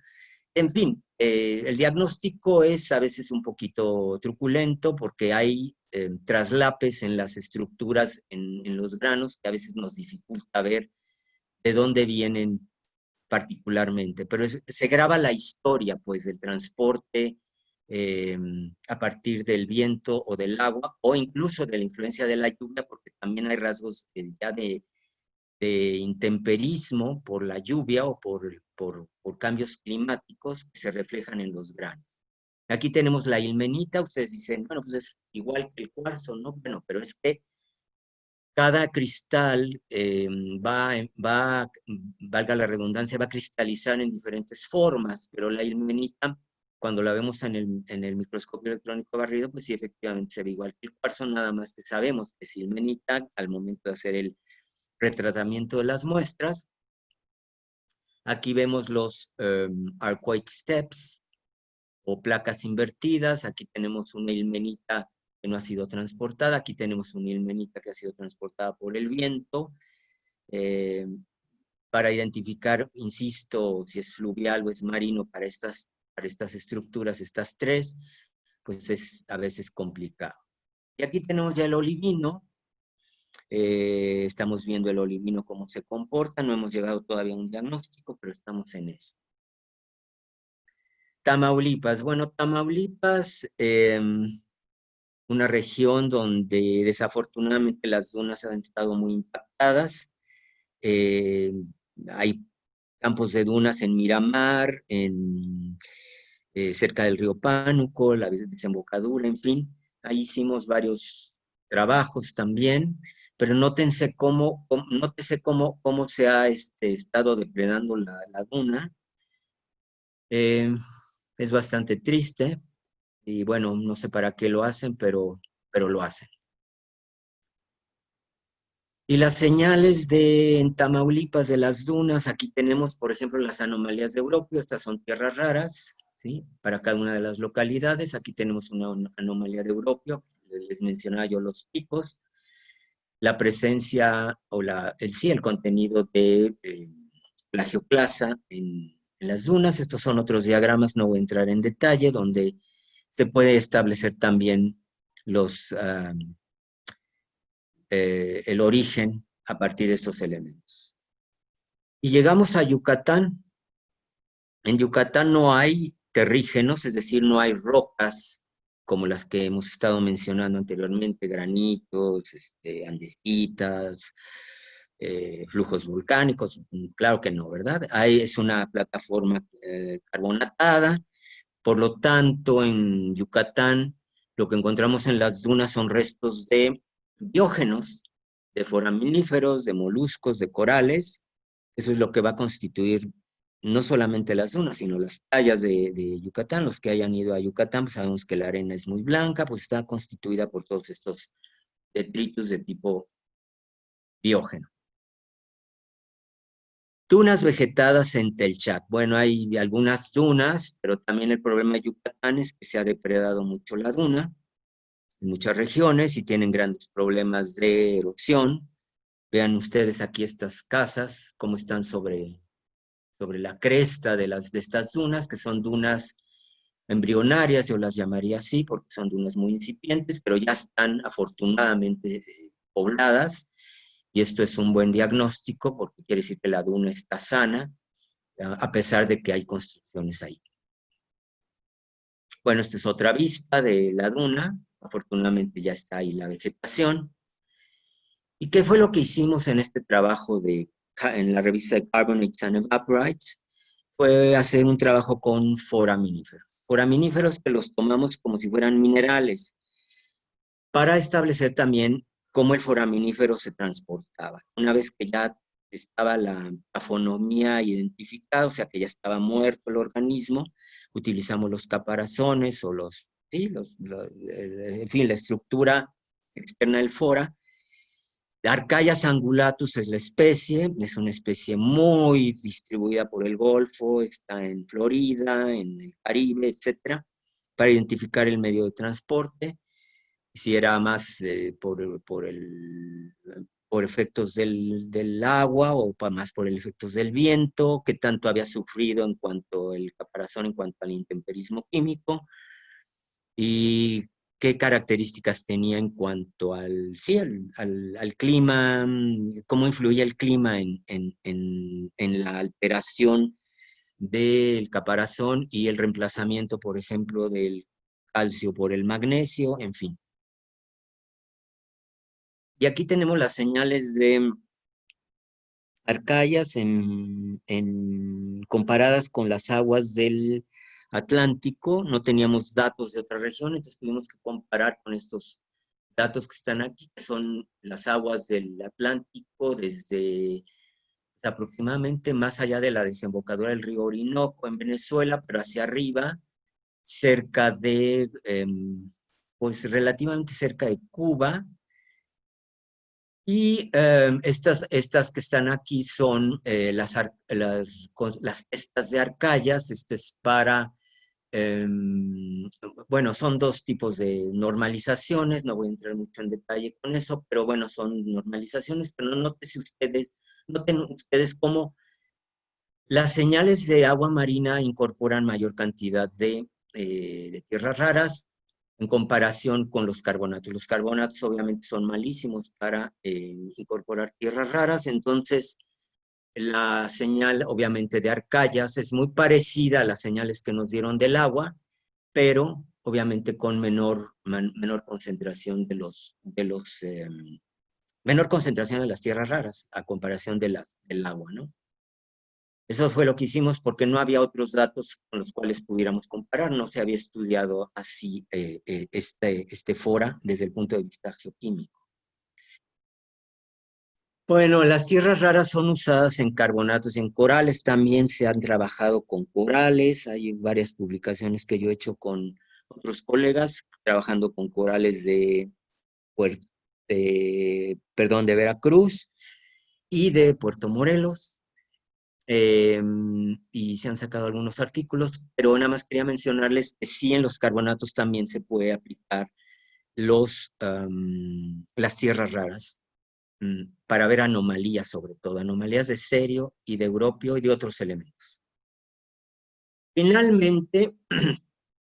En fin, el diagnóstico es a veces un poquito truculento porque hay traslapes en las estructuras, en los granos, que a veces nos dificulta ver de dónde vienen particularmente, pero se graba la historia, pues, del transporte a partir del viento o del agua, o incluso de la influencia de la lluvia, porque también hay rasgos ya de intemperismo por la lluvia o por cambios climáticos que se reflejan en los granos. Aquí tenemos la ilmenita, ustedes dicen, bueno, pues es igual que el cuarzo, ¿no? Bueno, pero es que cada cristal valga la redundancia, va a cristalizar en diferentes formas, pero la ilmenita, cuando la vemos en el microscopio electrónico barrido, pues sí, efectivamente se ve igual que el cuarzo, nada más que sabemos que es ilmenita al momento de hacer el retratamiento de las muestras. Aquí vemos los arcuate steps o placas invertidas. Aquí tenemos una ilmenita que no ha sido transportada. Aquí tenemos una ilmenita que ha sido transportada por el viento. para identificar, insisto, si es fluvial o es marino para estas estructuras, estas tres, pues es a veces complicado. Y aquí tenemos ya el olivino. Estamos viendo el olivino cómo se comporta. No hemos llegado todavía a un diagnóstico, pero estamos en eso. Tamaulipas. Bueno, Tamaulipas, una región donde desafortunadamente las dunas han estado muy impactadas. Hay campos de dunas en Miramar, cerca del río Pánuco, la desembocadura, en fin. Ahí hicimos varios trabajos también, pero nótese cómo se ha estado depredando la duna. Es bastante triste y bueno, no sé para qué lo hacen, pero lo hacen. Y las señales en Tamaulipas de las dunas, aquí tenemos, por ejemplo, las anomalías de Europio, estas son tierras raras, ¿sí? Para cada una de las localidades, aquí tenemos una anomalía de Europio, les mencionaba yo los picos, la presencia, o el contenido de plagioclasa en las dunas. Estos son otros diagramas, no voy a entrar en detalle, donde se puede establecer también el origen a partir de estos elementos. Y llegamos a Yucatán. En Yucatán no hay terrígenos, es decir, no hay rocas como las que hemos estado mencionando anteriormente, granitos, andesitas, flujos volcánicos. Claro que no, ¿verdad? Es una plataforma carbonatada. Por lo tanto, en Yucatán lo que encontramos en las dunas son restos de biógenos, de foraminíferos, de moluscos, de corales. Eso es lo que va a constituir no solamente las dunas, sino las playas de Yucatán. Los que hayan ido a Yucatán, pues sabemos que la arena es muy blanca, pues está constituida por todos estos detritus de tipo biógeno. Dunas vegetadas en Telchac. Bueno, hay algunas dunas, pero también el problema de Yucatán es que se ha depredado mucho la duna en muchas regiones y tienen grandes problemas de erosión. Vean ustedes aquí estas casas, cómo están sobre la cresta de estas dunas, que son dunas embrionarias, yo las llamaría así, porque son dunas muy incipientes, pero ya están afortunadamente pobladas, y esto es un buen diagnóstico, porque quiere decir que la duna está sana, a pesar de que hay construcciones ahí. Bueno, esta es otra vista de la duna, afortunadamente ya está ahí la vegetación. ¿Y qué fue lo que hicimos en este trabajo en la revista de Carbonates and Evaporites? Fue hacer un trabajo con foraminíferos. Foraminíferos que los tomamos como si fueran minerales, para establecer también cómo el foraminífero se transportaba. Una vez que ya estaba la tafonomía identificada, o sea que ya estaba muerto el organismo, utilizamos los caparazones o en fin, la estructura externa del fora. La Archaeas angulatus es la especie, es una especie muy distribuida por el Golfo, está en Florida, en el Caribe, etc., para identificar el medio de transporte, si era más por efectos del agua o más por efectos del viento, qué tanto había sufrido en cuanto el caparazón, en cuanto al intemperismo químico, y qué características tenía en cuanto al clima, cómo influía el clima en la alteración del caparazón y el reemplazamiento, por ejemplo, del calcio por el magnesio, en fin. Y aquí tenemos las señales de Archaeas comparadas con las aguas del Atlántico. No teníamos datos de otras regiones, entonces tuvimos que comparar con estos datos que están aquí, que son las aguas del Atlántico desde aproximadamente más allá de la desembocadura del río Orinoco en Venezuela, pero hacia arriba, cerca de, pues relativamente cerca de Cuba. Y estas que están aquí son las estas de Archaeas. Este es para, bueno, son dos tipos de normalizaciones, no voy a entrar mucho en detalle con eso, pero bueno, son normalizaciones, pero nótese ustedes noten ustedes cómo las señales de agua marina incorporan mayor cantidad de tierras raras en comparación con los carbonatos. Los carbonatos obviamente son malísimos para incorporar tierras raras, entonces la señal obviamente de Arcayas es muy parecida a las señales que nos dieron del agua, pero obviamente con menor concentración menor concentración de las tierras raras a comparación del agua, ¿no? Eso fue lo que hicimos porque no había otros datos con los cuales pudiéramos comparar, no se había estudiado así este fora desde el punto de vista geoquímico. Bueno, las tierras raras son usadas en carbonatos y en corales, también se han trabajado con corales, hay varias publicaciones que yo he hecho con otros colegas trabajando con corales de Veracruz y de Puerto Morelos. Y se han sacado algunos artículos, pero nada más quería mencionarles que sí en los carbonatos también se puede aplicar las tierras raras para ver anomalías, sobre todo, anomalías de cerio y de europio y de otros elementos. Finalmente,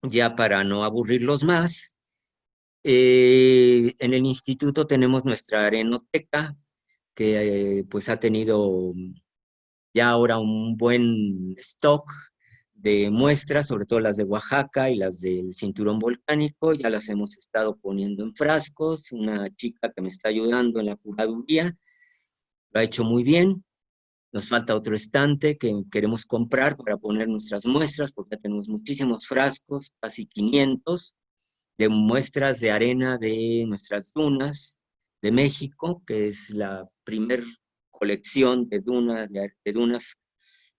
ya para no aburrirlos más, en el instituto tenemos nuestra arenoteca, que pues ha tenido ya ahora un buen stock de muestras, sobre todo las de Oaxaca y las del cinturón volcánico, ya las hemos estado poniendo en frascos, una chica que me está ayudando en la curaduría, lo ha hecho muy bien, nos falta otro estante que queremos comprar para poner nuestras muestras, porque ya tenemos muchísimos frascos, casi 500, de muestras de arena de nuestras dunas de México, que es la primer colección de dunas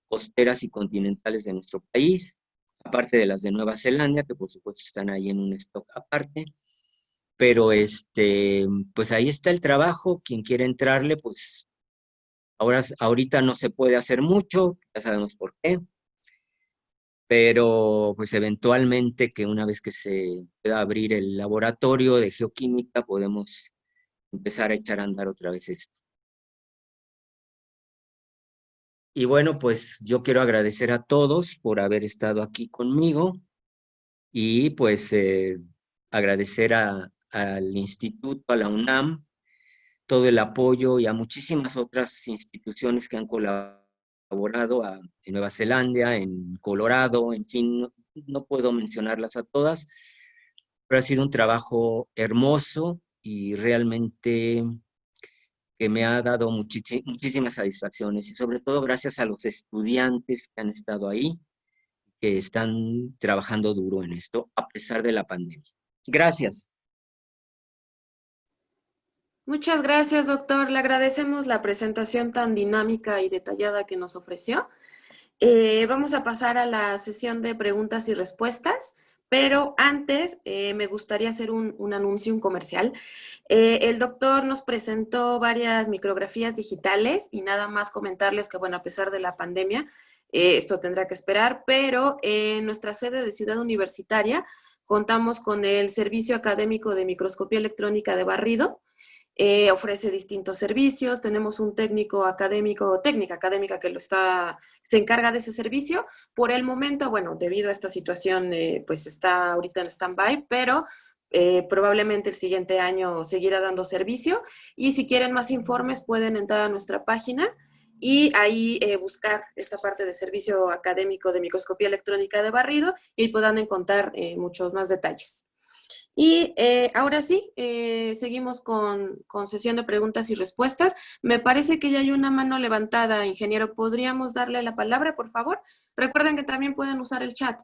costeras y continentales de nuestro país, aparte de las de Nueva Zelanda, que por supuesto están ahí en un stock aparte, pero pues ahí está el trabajo, quien quiere entrarle, pues ahorita no se puede hacer mucho, ya sabemos por qué, pero pues eventualmente que una vez que se pueda abrir el laboratorio de geoquímica, podemos empezar a echar a andar otra vez esto. Y bueno, pues yo quiero agradecer a todos por haber estado aquí conmigo y pues agradecer al instituto, a la UNAM, todo el apoyo y a muchísimas otras instituciones que han colaborado en Nueva Zelanda, en Colorado, en fin, no puedo mencionarlas a todas, pero ha sido un trabajo hermoso y realmente que me ha dado muchísimas satisfacciones y sobre todo gracias a los estudiantes que han estado ahí, que están trabajando duro en esto a pesar de la pandemia. Gracias. Muchas gracias, doctor. Le agradecemos la presentación tan dinámica y detallada que nos ofreció. Vamos a pasar a la sesión de preguntas y respuestas, pero antes me gustaría hacer un anuncio, un comercial. El doctor nos presentó varias micrografías digitales y nada más comentarles que, bueno, a pesar de la pandemia, esto tendrá que esperar, pero en nuestra sede de Ciudad Universitaria contamos con el Servicio Académico de Microscopía Electrónica de Barrido. Ofrece distintos servicios, tenemos un técnico académico o técnica académica que se encarga de ese servicio. Por el momento, bueno, debido a esta situación, pues está ahorita en stand-by, pero probablemente el siguiente año seguirá dando servicio. Y si quieren más informes, pueden entrar a nuestra página y ahí buscar esta parte de servicio académico de microscopía electrónica de barrido y puedan encontrar muchos más detalles. Y ahora sí, seguimos con sesión de preguntas y respuestas. Me parece que ya hay una mano levantada, ingeniero. ¿Podríamos darle la palabra, por favor? Recuerden que también pueden usar el chat.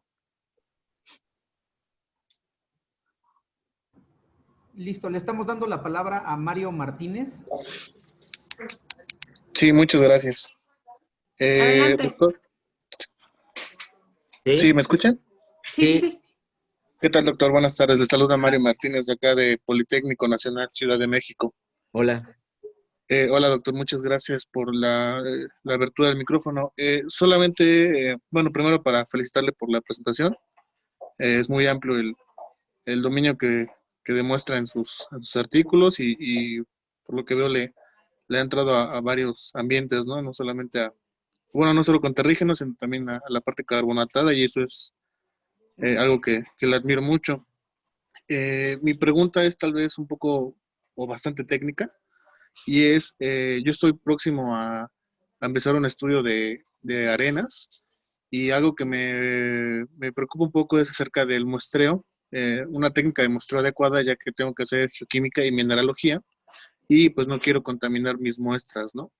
Listo, le estamos dando la palabra a Mario Martínez. Sí, muchas gracias. Adelante. Doctor, ¿Sí? ¿sí me escuchan? Sí. ¿Qué tal, doctor? Buenas tardes. Les saluda Mario Martínez de acá de Politécnico Nacional, Ciudad de México. Hola. Hola, doctor. Muchas gracias por la abertura del micrófono. Solamente, bueno, primero para felicitarle por la presentación. Es muy amplio el dominio que demuestra en sus artículos y por lo que veo le le ha entrado a varios ambientes, ¿no? No solamente bueno, no solo con terrígenos, sino también a la parte carbonatada, y eso es algo que le admiro mucho. Mi pregunta es tal vez un poco o bastante técnica, y es, yo estoy próximo a empezar un estudio de arenas, y algo que me preocupa un poco es acerca del muestreo, una técnica de muestreo adecuada, ya que tengo que hacer geoquímica y mineralogía, y pues no quiero contaminar mis muestras, ¿no?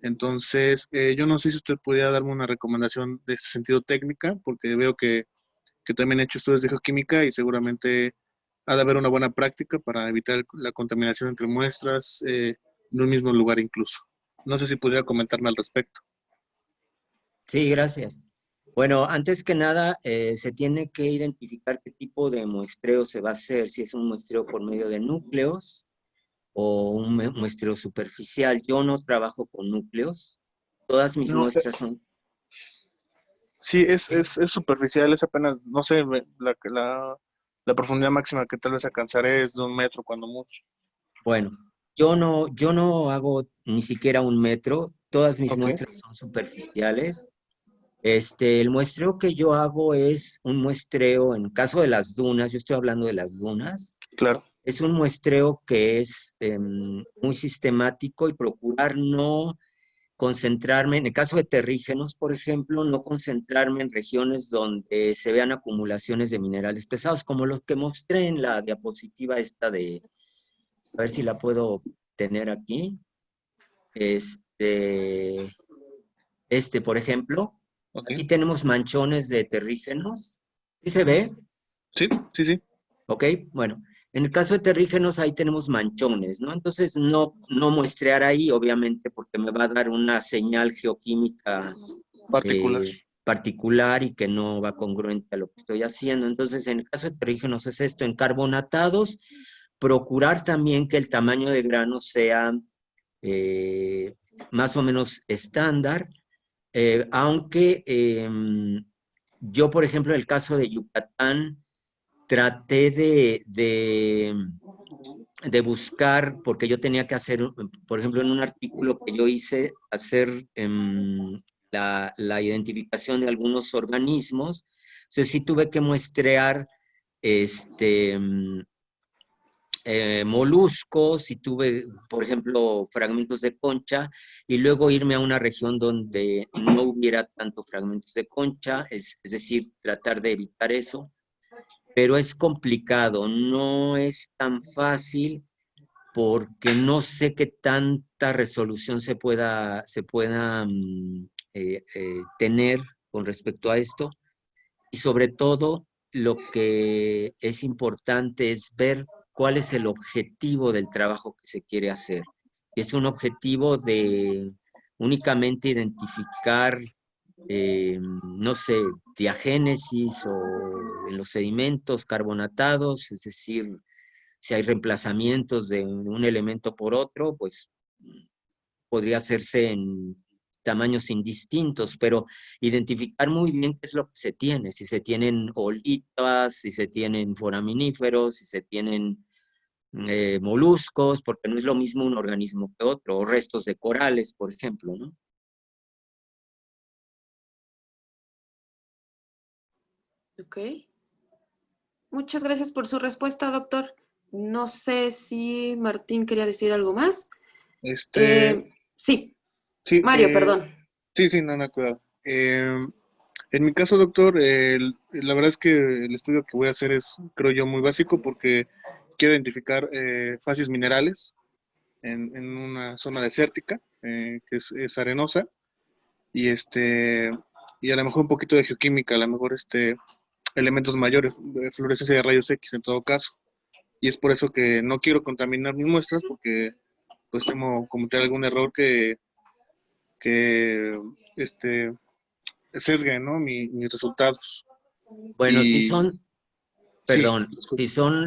Entonces, yo no sé si usted podría darme una recomendación de este sentido técnica, porque veo que también he hecho estudios de geoquímica y seguramente ha de haber una buena práctica para evitar la contaminación entre muestras en un mismo lugar incluso. No sé si podría comentarme al respecto. Sí, gracias. Bueno, antes que nada, se tiene que identificar qué tipo de muestreo se va a hacer, si es un muestreo por medio de núcleos o un muestreo superficial. Yo no trabajo con núcleos, todas mis No, muestras son... sí, es superficial, es apenas, no sé, la profundidad máxima que tal vez alcanzaré es de 1 metro cuando mucho. Bueno, yo no hago ni siquiera 1 metro, todas mis Ok, muestras son superficiales. El muestreo que yo hago es un muestreo, en caso de las dunas, yo estoy hablando de las dunas, claro, es un muestreo que es muy sistemático y procurar no concentrarme, en el caso de terrígenos, por ejemplo, no concentrarme en regiones donde se vean acumulaciones de minerales pesados, como los que mostré en la diapositiva esta de, a ver si la puedo tener aquí. Este, por ejemplo, ok. aquí tenemos manchones de terrígenos. ¿Sí se ve? Sí, sí, sí, ¿Ok? Bueno, en el caso de terrígenos ahí tenemos manchones, ¿no? Entonces no muestrear ahí, obviamente, porque me va a dar una señal geoquímica particular. particular y que no va congruente a lo que estoy haciendo. Entonces, en el caso de terrígenos es esto, en carbonatados, procurar también que el tamaño de grano sea más o menos estándar, aunque yo, por ejemplo, en el caso de Yucatán, traté de buscar, porque yo tenía que hacer, por ejemplo, en un artículo que yo hice, hacer la identificación de algunos organismos. Entonces sí tuve que muestrear moluscos y tuve, por ejemplo, fragmentos de concha, y luego irme a una región donde no hubiera tanto fragmentos de concha, es decir, tratar de evitar eso, pero es complicado, no es tan fácil porque no sé qué tanta resolución se pueda tener con respecto a esto, y sobre todo lo que es importante es ver cuál es el objetivo del trabajo que se quiere hacer. Es un objetivo de únicamente identificar, no sé, diagénesis o en los sedimentos carbonatados, es decir, si hay reemplazamientos de un elemento por otro, pues podría hacerse en tamaños indistintos, pero identificar muy bien qué es lo que se tiene, si se tienen olitas, si se tienen foraminíferos, si se tienen moluscos, porque no es lo mismo un organismo que otro, o restos de corales, por ejemplo, ¿no? Ok. Muchas gracias por su respuesta, doctor. No sé si Martín quería decir algo más. Este, Sí, sí, Mario, perdón. sí, sí, no, no, cuidado. En mi caso, doctor, la verdad es que el estudio que voy a hacer es, creo yo, muy básico porque quiero identificar facies minerales en una zona desértica que es arenosa, y y a lo mejor un poquito de geoquímica, a lo mejor elementos mayores, de fluorescencia de rayos X en todo caso. Y es por eso que no quiero contaminar mis muestras porque pues temo cometer algún error que sesgue, ¿no? Mis resultados. Bueno, si Y son, sí, perdón,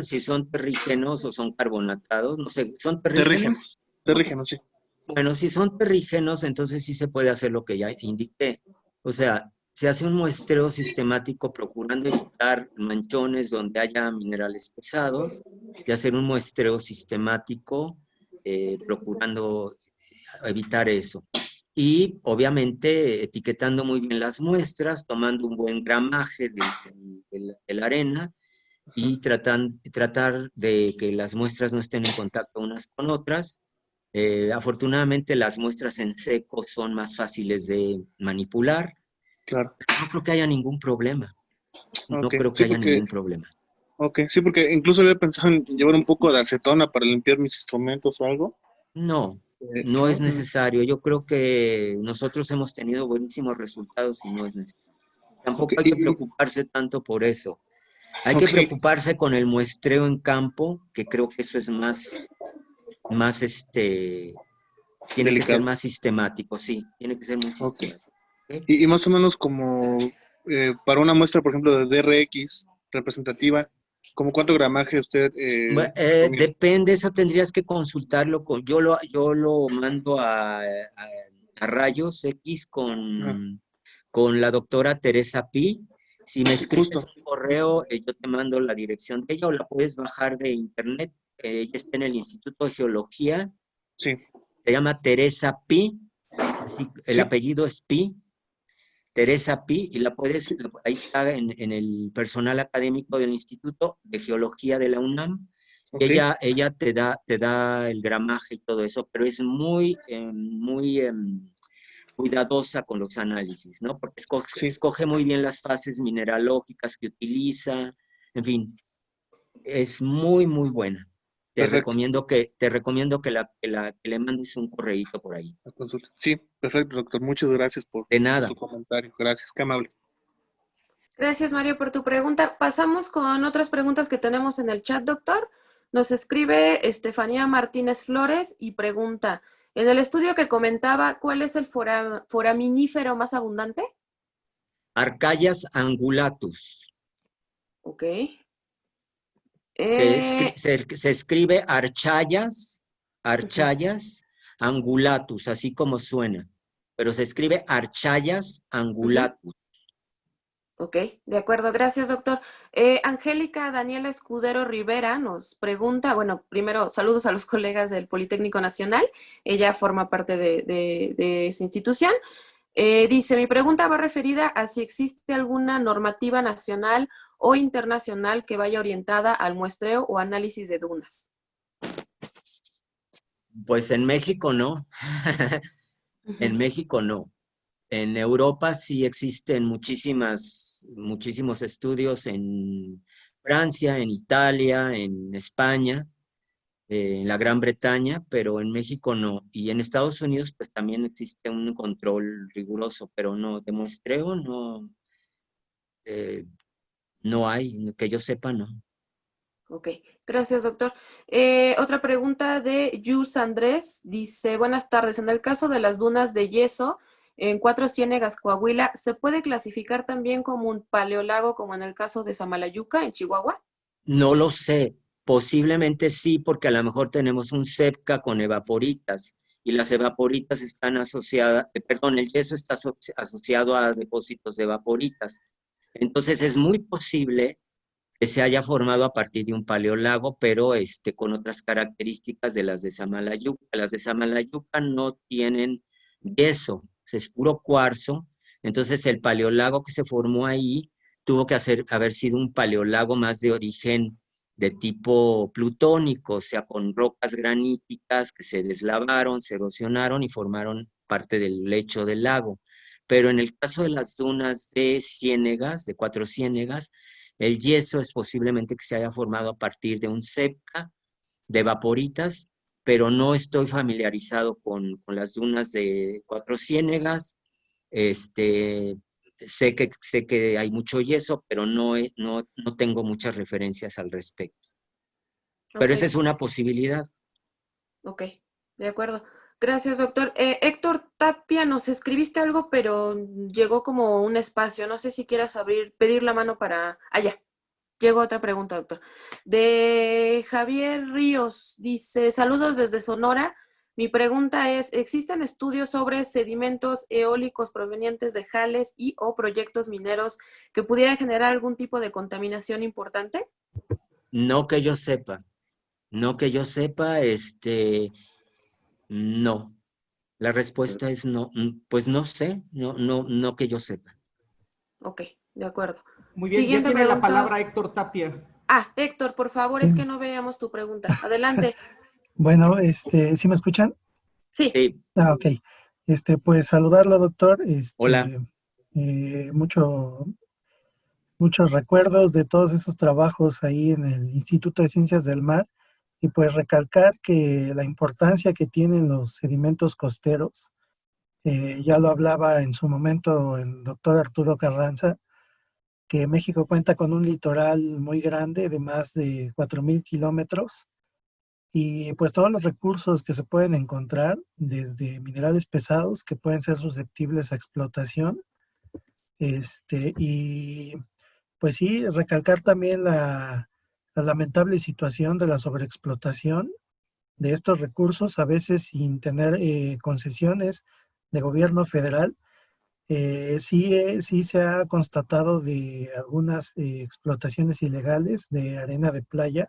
si son terrígenos o son carbonatados, no sé, ¿son terrígenos? terrígenos, terrígenos, sí. Bueno, si son terrígenos, entonces sí se puede hacer lo que ya indiqué. O sea, se hace un muestreo sistemático procurando evitar manchones donde haya minerales pesados y hacer un muestreo sistemático procurando evitar eso. Y obviamente etiquetando muy bien las muestras, tomando un buen gramaje de la arena y tratar de que las muestras no estén en contacto unas con otras. Afortunadamente las muestras en seco son más fáciles de manipular. Claro. No creo que haya ningún problema. No Ok, creo que sí, haya ningún problema. sí, porque incluso había pensado en llevar un poco de acetona para limpiar mis instrumentos o algo. No, no ¿No? es necesario. Yo creo que nosotros hemos tenido buenísimos resultados y no es necesario. Tampoco Ok, hay que preocuparse tanto por eso. Hay que ok, preocuparse con el muestreo en campo, que creo que eso es tiene que ser delicado. más sistemático, sí, tiene que ser muy Ok. sistemático. ¿Ok? Y más o menos como para una muestra, por ejemplo, de DRX representativa, ¿como cuánto gramaje usted recomienda? Depende, eso tendrías que consultarlo con, yo lo mando a rayos X Ajá, con la doctora Teresa Pi. Si me escribes justo, un correo, yo te mando la dirección de ella o la puedes bajar de internet. Ella está en el Instituto de Geología, sí, se llama Teresa Pi, así, el sí, apellido es Pi, Teresa Pi, y sí, ahí está en el personal académico del Instituto de Geología de la UNAM. ok, Ella te da el gramaje y todo eso, pero es muy cuidadosa con los análisis, ¿no? Porque sí, escoge muy bien las fases mineralógicas que utiliza, en fin, es muy buena. perfecto, Te recomiendo que le mandes un correíto por ahí. la consulta. Sí, perfecto, doctor, muchas gracias De por nada. tu comentario, gracias, qué amable. Gracias, Mario, por tu pregunta. Pasamos con otras preguntas que tenemos en el chat, doctor. Nos escribe Estefanía Martínez Flores y pregunta, en el estudio que comentaba, ¿cuál es el foraminífero más abundante? Arcayas angulatus. Ok. Se escribe Ujú. archayas angulatus, así como suena, pero se escribe archayas Ujú. angulatus. Ok, de acuerdo, gracias, doctor. Angélica Daniela Escudero Rivera nos pregunta, bueno, primero, saludos a los colegas del Politécnico Nacional, ella forma parte de esa institución. Dice, mi pregunta va referida a si existe alguna normativa nacional o internacional que vaya orientada al muestreo o análisis de dunas. Pues en México no, Ujú. en México no. En Europa sí existen muchísimos estudios en Francia, en Italia, en España, en la Gran Bretaña, pero en México no. Y en Estados Unidos pues también existe un control riguroso, pero no, de muestreo no, eh, no hay, que yo sepa, no. Ok, gracias, doctor. Otra pregunta de Jules Andrés. Dice, buenas tardes. En el caso de las dunas de yeso en Cuatro Ciénegas, Coahuila, ¿se puede clasificar también como un paleolago como en el caso de Samalayuca, en Chihuahua? No lo sé, posiblemente sí, porque a lo mejor tenemos un CEPCA con evaporitas y las evaporitas están asociadas, perdón, el yeso está asociado a depósitos de evaporitas. Entonces es muy posible que se haya formado a partir de un paleolago, pero con otras características de las de Samalayuca. Las de Samalayuca no tienen yeso, es puro cuarzo. Entonces el paleolago que se formó ahí tuvo que haber sido un paleolago más de origen de tipo plutónico, o sea, con rocas graníticas que se deslavaron, se erosionaron y formaron parte del lecho del lago. Pero en el caso de las dunas de Ciénegas, de Cuatro Ciénegas, el yeso es posiblemente que se haya formado a partir de un CEPCA de vaporitas, pero no estoy familiarizado con las dunas de Cuatro Ciénegas. Sé que hay mucho yeso, pero no tengo muchas referencias al respecto. Pero Ok, esa es una posibilidad. ok, de acuerdo. Gracias, doctor. Héctor Tapia, nos escribiste algo, pero llegó como un espacio. No sé si quieras pedir la mano para... allá. Llegó otra pregunta, doctor. De Javier Ríos, dice, saludos desde Sonora. Mi pregunta es, ¿existen estudios sobre sedimentos eólicos provenientes de jales y o proyectos mineros que pudieran generar algún tipo de contaminación importante? No que yo sepa, no que yo sepa, no. La respuesta es no, pues no sé, no que yo sepa. Ok, de acuerdo. Muy bien, ya Siguiente tiene la pregunta. palabra Héctor Tapia. Ah, Héctor, por favor, es que no veamos tu pregunta. Adelante. Bueno, ¿sí me escuchan? Sí, Sí, Ok. Pues saludarlo, doctor. hola. Muchos recuerdos de todos esos trabajos ahí en el Instituto de Ciencias del Mar y pues recalcar que la importancia que tienen los sedimentos costeros, ya lo hablaba en su momento el doctor Arturo Carranza, que México cuenta con un litoral muy grande de más de 4,000 kilómetros y pues todos los recursos que se pueden encontrar, desde minerales pesados que pueden ser susceptibles a explotación, y pues sí, recalcar también la lamentable situación de la sobreexplotación de estos recursos, a veces sin tener concesiones de gobierno federal. Sí se ha constatado de algunas explotaciones ilegales de arena de playa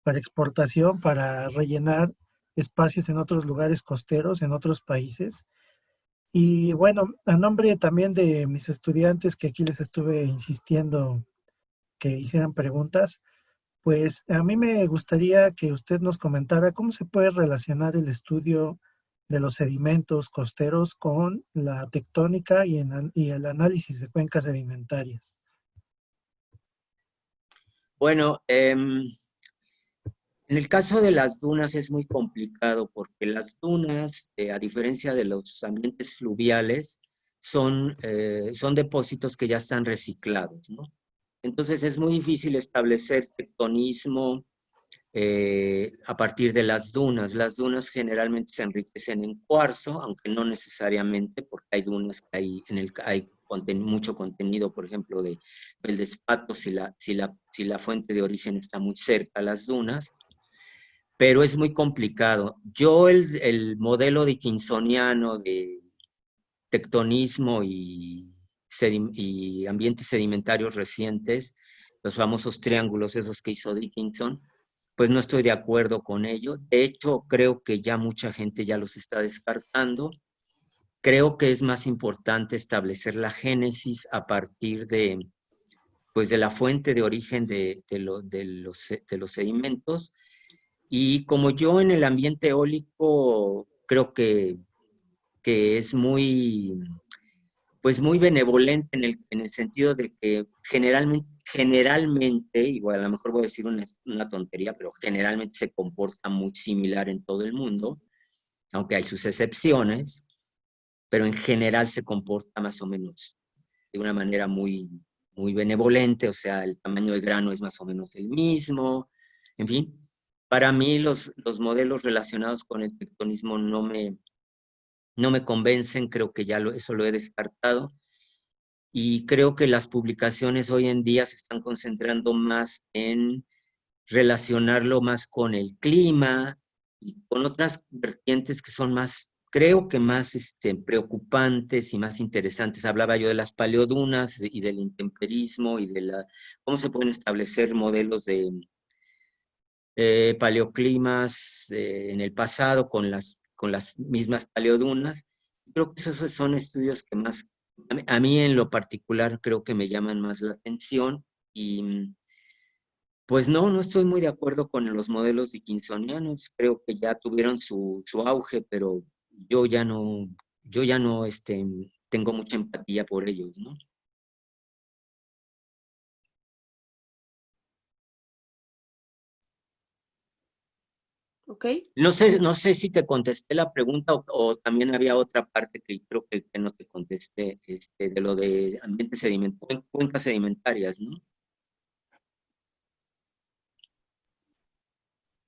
para exportación, para rellenar espacios en otros lugares costeros, en otros países. Y bueno, a nombre también de mis estudiantes que aquí les estuve insistiendo que hicieran preguntas, pues a mí me gustaría que usted nos comentara cómo se puede relacionar el estudio de los sedimentos costeros con la tectónica y el análisis de cuencas sedimentarias. Bueno, en el caso de las dunas es muy complicado porque las dunas, a diferencia de los ambientes fluviales, son depósitos que ya están reciclados, ¿no? Entonces es muy difícil establecer tectonismo a partir de las dunas. Las dunas generalmente se enriquecen en cuarzo, aunque no necesariamente, porque hay dunas que hay mucho contenido, por ejemplo, de feldespato, si la fuente de origen está muy cerca a las dunas, pero es muy complicado. Yo el modelo dickinsoniano de tectonismo y ambientes sedimentarios recientes, los famosos triángulos, esos que hizo Dickinson, pues no estoy de acuerdo con ello. De hecho, creo que ya mucha gente ya los está descartando. Creo que es más importante establecer la génesis a partir pues de la fuente de origen de los sedimentos. Y como yo en el ambiente eólico creo que es pues muy benevolente en el sentido de que generalmente, igual a lo mejor voy a decir una tontería, pero generalmente se comporta muy similar en todo el mundo, aunque hay sus excepciones, pero en general se comporta más o menos de una manera muy benevolente, o sea, el tamaño de grano es más o menos el mismo, en fin. Para mí los modelos relacionados con el tectonismo no me convencen, creo que ya eso lo he descartado. Y creo que las publicaciones hoy en día se están concentrando más en relacionarlo más con el clima y con otras vertientes que son más, creo que más preocupantes y más interesantes. Hablaba yo de las paleodunas y del intemperismo y de cómo se pueden establecer modelos de paleoclimas en el pasado con las mismas paleodunas. Creo que esos son estudios que más, a mí en lo particular, creo que me llaman más la atención y pues no estoy muy de acuerdo con los modelos dickinsonianos. Creo que ya tuvieron su auge, pero yo ya no tengo mucha empatía por ellos, ¿no? ok. No sé si te contesté la pregunta o también había otra parte que creo que no te contesté, de lo de ambientes sedimentarios, cuencas sedimentarias, ¿no?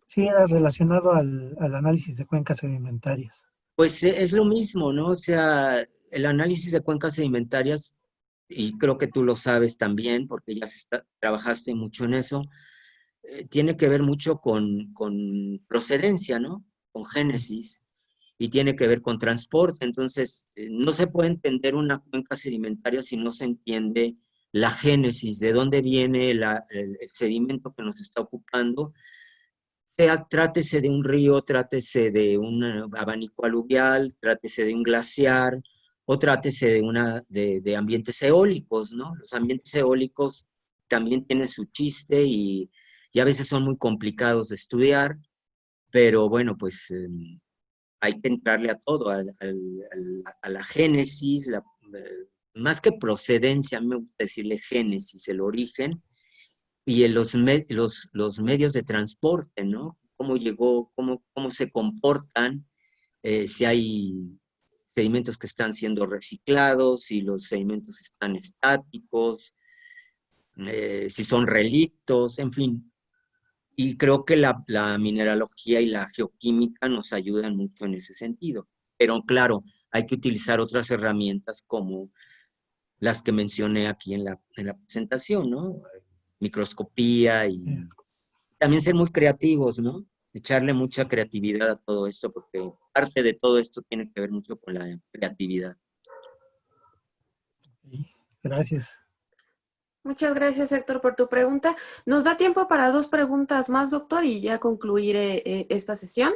Sí, era relacionado al análisis de cuencas sedimentarias. Pues es lo mismo, ¿no? O sea, el análisis de cuencas sedimentarias, y creo que tú lo sabes también, porque ya trabajaste mucho en eso, tiene que ver mucho con procedencia, ¿no? Con génesis, y tiene que ver con transporte. Entonces, no se puede entender una cuenca sedimentaria si no se entiende la génesis, de dónde viene el sedimento que nos está ocupando, trátese de un río, trátese de un abanico aluvial, trátese de un glaciar, o trátese de ambientes eólicos, ¿no? Los ambientes eólicos también tienen su chiste y a veces son muy complicados de estudiar, pero bueno, pues hay que entrarle a todo, a la génesis, más que procedencia, a mí me gusta decirle génesis, el origen, y en los medios de transporte, ¿no? Cómo llegó, cómo se comportan, si hay sedimentos que están siendo reciclados, si los sedimentos están estáticos, si son relictos, en fin. Y creo que la mineralogía y la geoquímica nos ayudan mucho en ese sentido. Pero claro, hay que utilizar otras herramientas como las que mencioné aquí en la presentación, ¿no? Microscopía y también ser muy creativos, ¿no? Echarle mucha creatividad a todo esto, porque parte de todo esto tiene que ver mucho con la creatividad. Sí, gracias. Muchas gracias, Héctor, por tu pregunta. Nos da tiempo para 2 preguntas más, doctor, y ya concluiré esta sesión.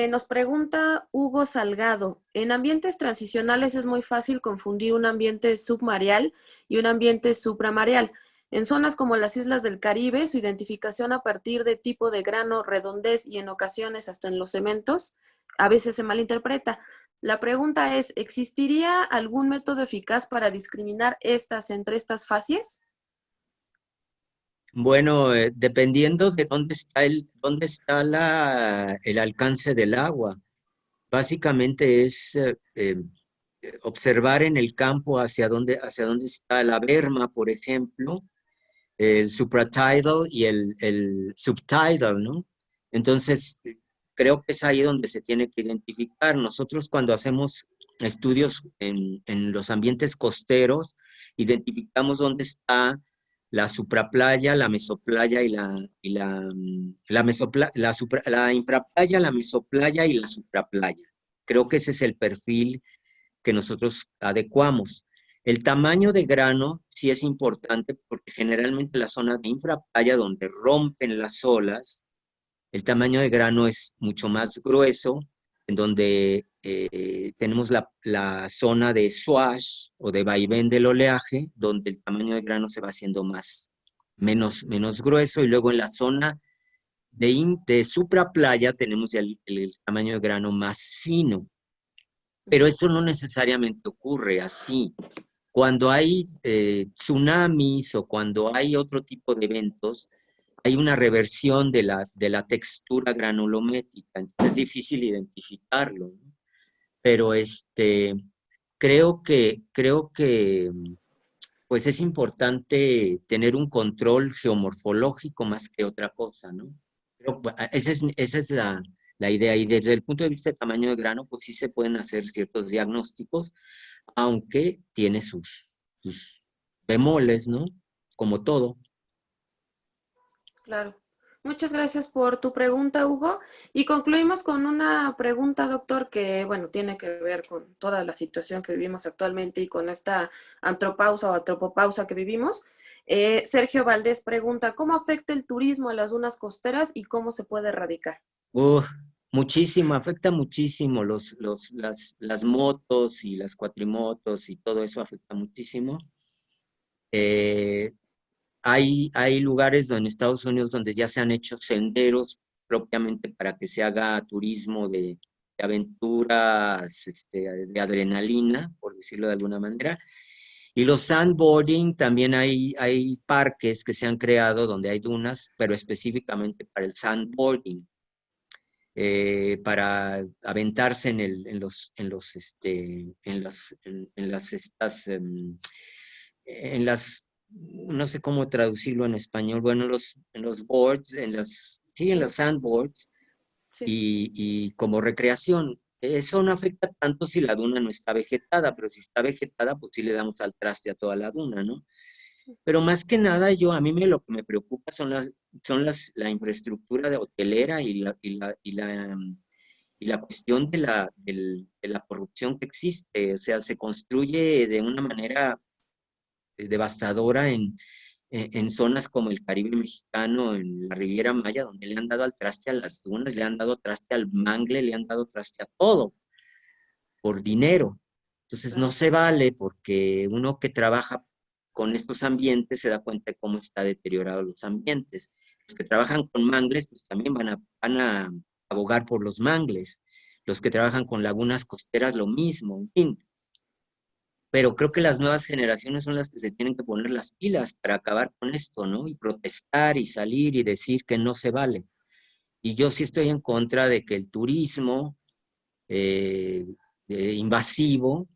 Nos pregunta Hugo Salgado, en ambientes transicionales es muy fácil confundir un ambiente submareal y un ambiente supramareal. En zonas como las islas del Caribe, su identificación a partir de tipo de grano, redondez y en ocasiones hasta en los cementos, a veces se malinterpreta. La pregunta es, ¿existiría algún método eficaz para discriminar entre estas facies? Bueno, dependiendo de dónde está el alcance del agua. Básicamente es observar en el campo hacia dónde está la berma, por ejemplo, el supratidal y el subtidal, ¿no? Entonces, creo que es ahí donde se tiene que identificar. Nosotros cuando hacemos estudios en los ambientes costeros, identificamos dónde está la supraplaya, la mesoplaya y la infraplaya, la mesoplaya y la supraplaya. Creo que ese es el perfil que nosotros adecuamos. El tamaño de grano sí es importante porque generalmente la zona de infraplaya donde rompen las olas, el tamaño de grano es mucho más grueso, en donde tenemos la zona de swash o de vaivén del oleaje, donde el tamaño de grano se va haciendo menos grueso, y luego en la zona de supraplaya tenemos el tamaño de grano más fino. Pero esto no necesariamente ocurre así. Cuando hay tsunamis o cuando hay otro tipo de eventos, hay una reversión de la textura granulométrica, entonces es difícil identificarlo, ¿no? Pero creo que pues es importante tener un control geomorfológico más que otra cosa, ¿no? Pero, esa es la idea. Y desde el punto de vista de tamaño de grano, pues sí se pueden hacer ciertos diagnósticos, aunque tiene sus bemoles, ¿no? Como todo. Claro. Muchas gracias por tu pregunta, Hugo. Y concluimos con una pregunta, doctor, que, bueno, tiene que ver con toda la situación que vivimos actualmente y con esta antropausa o antropopausa que vivimos. Sergio Valdés pregunta, ¿cómo afecta el turismo a las dunas costeras y cómo se puede erradicar? Muchísimo, afecta muchísimo las motos y las cuatrimotos y todo eso afecta muchísimo. Hay lugares en Estados Unidos donde ya se han hecho senderos propiamente para que se haga turismo de aventuras, de adrenalina, por decirlo de alguna manera. Y los sandboarding, también hay parques que se han creado donde hay dunas, pero específicamente para el sandboarding, para aventarse en las, no sé cómo traducirlo en español, bueno, en los boards, sí, en los sandboards, Sí. y como recreación. Eso no afecta tanto si la duna no está vegetada, pero si está vegetada, pues sí le damos al traste a toda la duna, ¿no? Pero más que nada, lo que me preocupa son la infraestructura de hotelera y la cuestión de la corrupción que existe. O sea, se construye de una manera devastadora en zonas como el Caribe mexicano, en la Riviera Maya, donde le han dado al traste a las dunas, le han dado traste al mangle, le han dado traste a todo, por dinero. Entonces no Claro. se vale, porque uno que trabaja con estos ambientes se da cuenta de cómo está deteriorado los ambientes. Los que trabajan con mangles, pues también van a abogar por los mangles. Los que trabajan con lagunas costeras, lo mismo, en fin. Pero creo que las nuevas generaciones son las que se tienen que poner las pilas para acabar con esto, ¿no? Y protestar y salir y decir que no se vale. Y yo sí estoy en contra de que el turismo eh, invasivo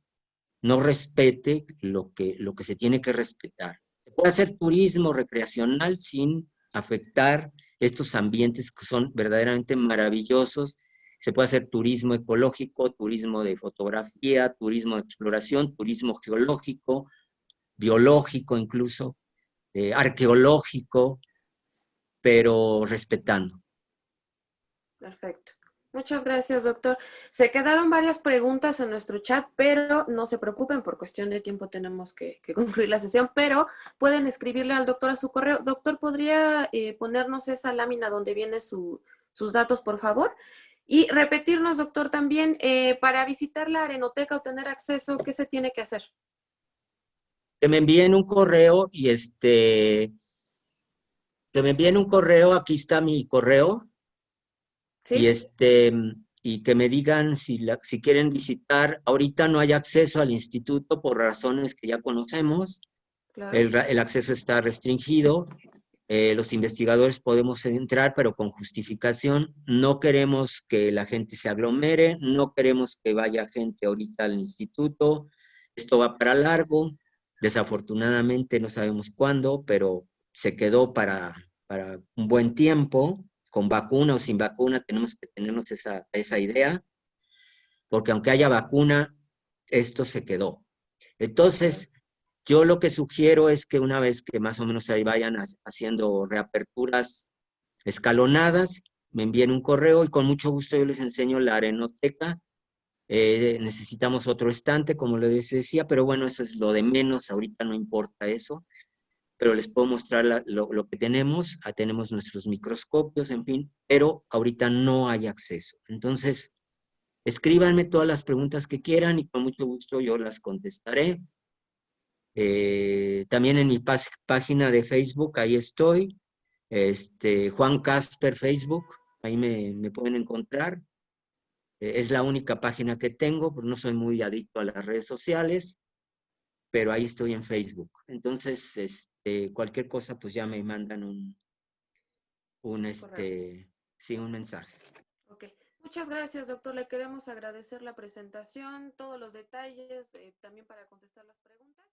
no respete lo que se tiene que respetar. Se puede hacer turismo recreacional sin afectar estos ambientes que son verdaderamente maravillosos. Se puede hacer turismo ecológico, turismo de fotografía, turismo de exploración, turismo geológico, biológico incluso, arqueológico, pero respetando. Perfecto. Muchas gracias, doctor. Se quedaron varias preguntas en nuestro chat, pero no se preocupen, por cuestión de tiempo tenemos que concluir la sesión, pero pueden escribirle al doctor a su correo. Doctor, ¿podría ponernos esa lámina donde vienen sus datos, por favor? Y repetirnos, doctor, también, para visitar la Arenoteca o tener acceso, ¿qué se tiene que hacer? Que me envíen un correo aquí está mi correo, ¿Sí? y que me digan si quieren visitar. Ahorita no hay acceso al instituto por razones que ya conocemos. Claro. El acceso está restringido. Los investigadores podemos entrar, pero con justificación. No queremos que la gente se aglomere, no queremos que vaya gente ahorita al instituto. Esto va para largo. Desafortunadamente no sabemos cuándo, pero se quedó para un buen tiempo. Con vacuna o sin vacuna tenemos que tenernos esa idea, porque aunque haya vacuna, esto se quedó. Entonces, yo lo que sugiero es que una vez que más o menos ahí vayan haciendo reaperturas escalonadas, me envíen un correo y con mucho gusto yo les enseño la Arenoteca. Necesitamos otro estante, como les decía, pero bueno, eso es lo de menos, ahorita no importa eso, pero les puedo mostrar lo que tenemos. Tenemos nuestros microscopios, en fin, pero ahorita no hay acceso. Entonces, escríbanme todas las preguntas que quieran y con mucho gusto yo las contestaré. También en mi página de Facebook, ahí estoy, Juan Casper Facebook, ahí me pueden encontrar. Es la única página que tengo, porque no soy muy adicto a las redes sociales, pero ahí estoy en Facebook. Entonces, cualquier cosa, pues ya me mandan un Correcto. sí, un mensaje. Ok. Muchas gracias, doctor. Le queremos agradecer la presentación, todos los detalles, también para contestar las preguntas.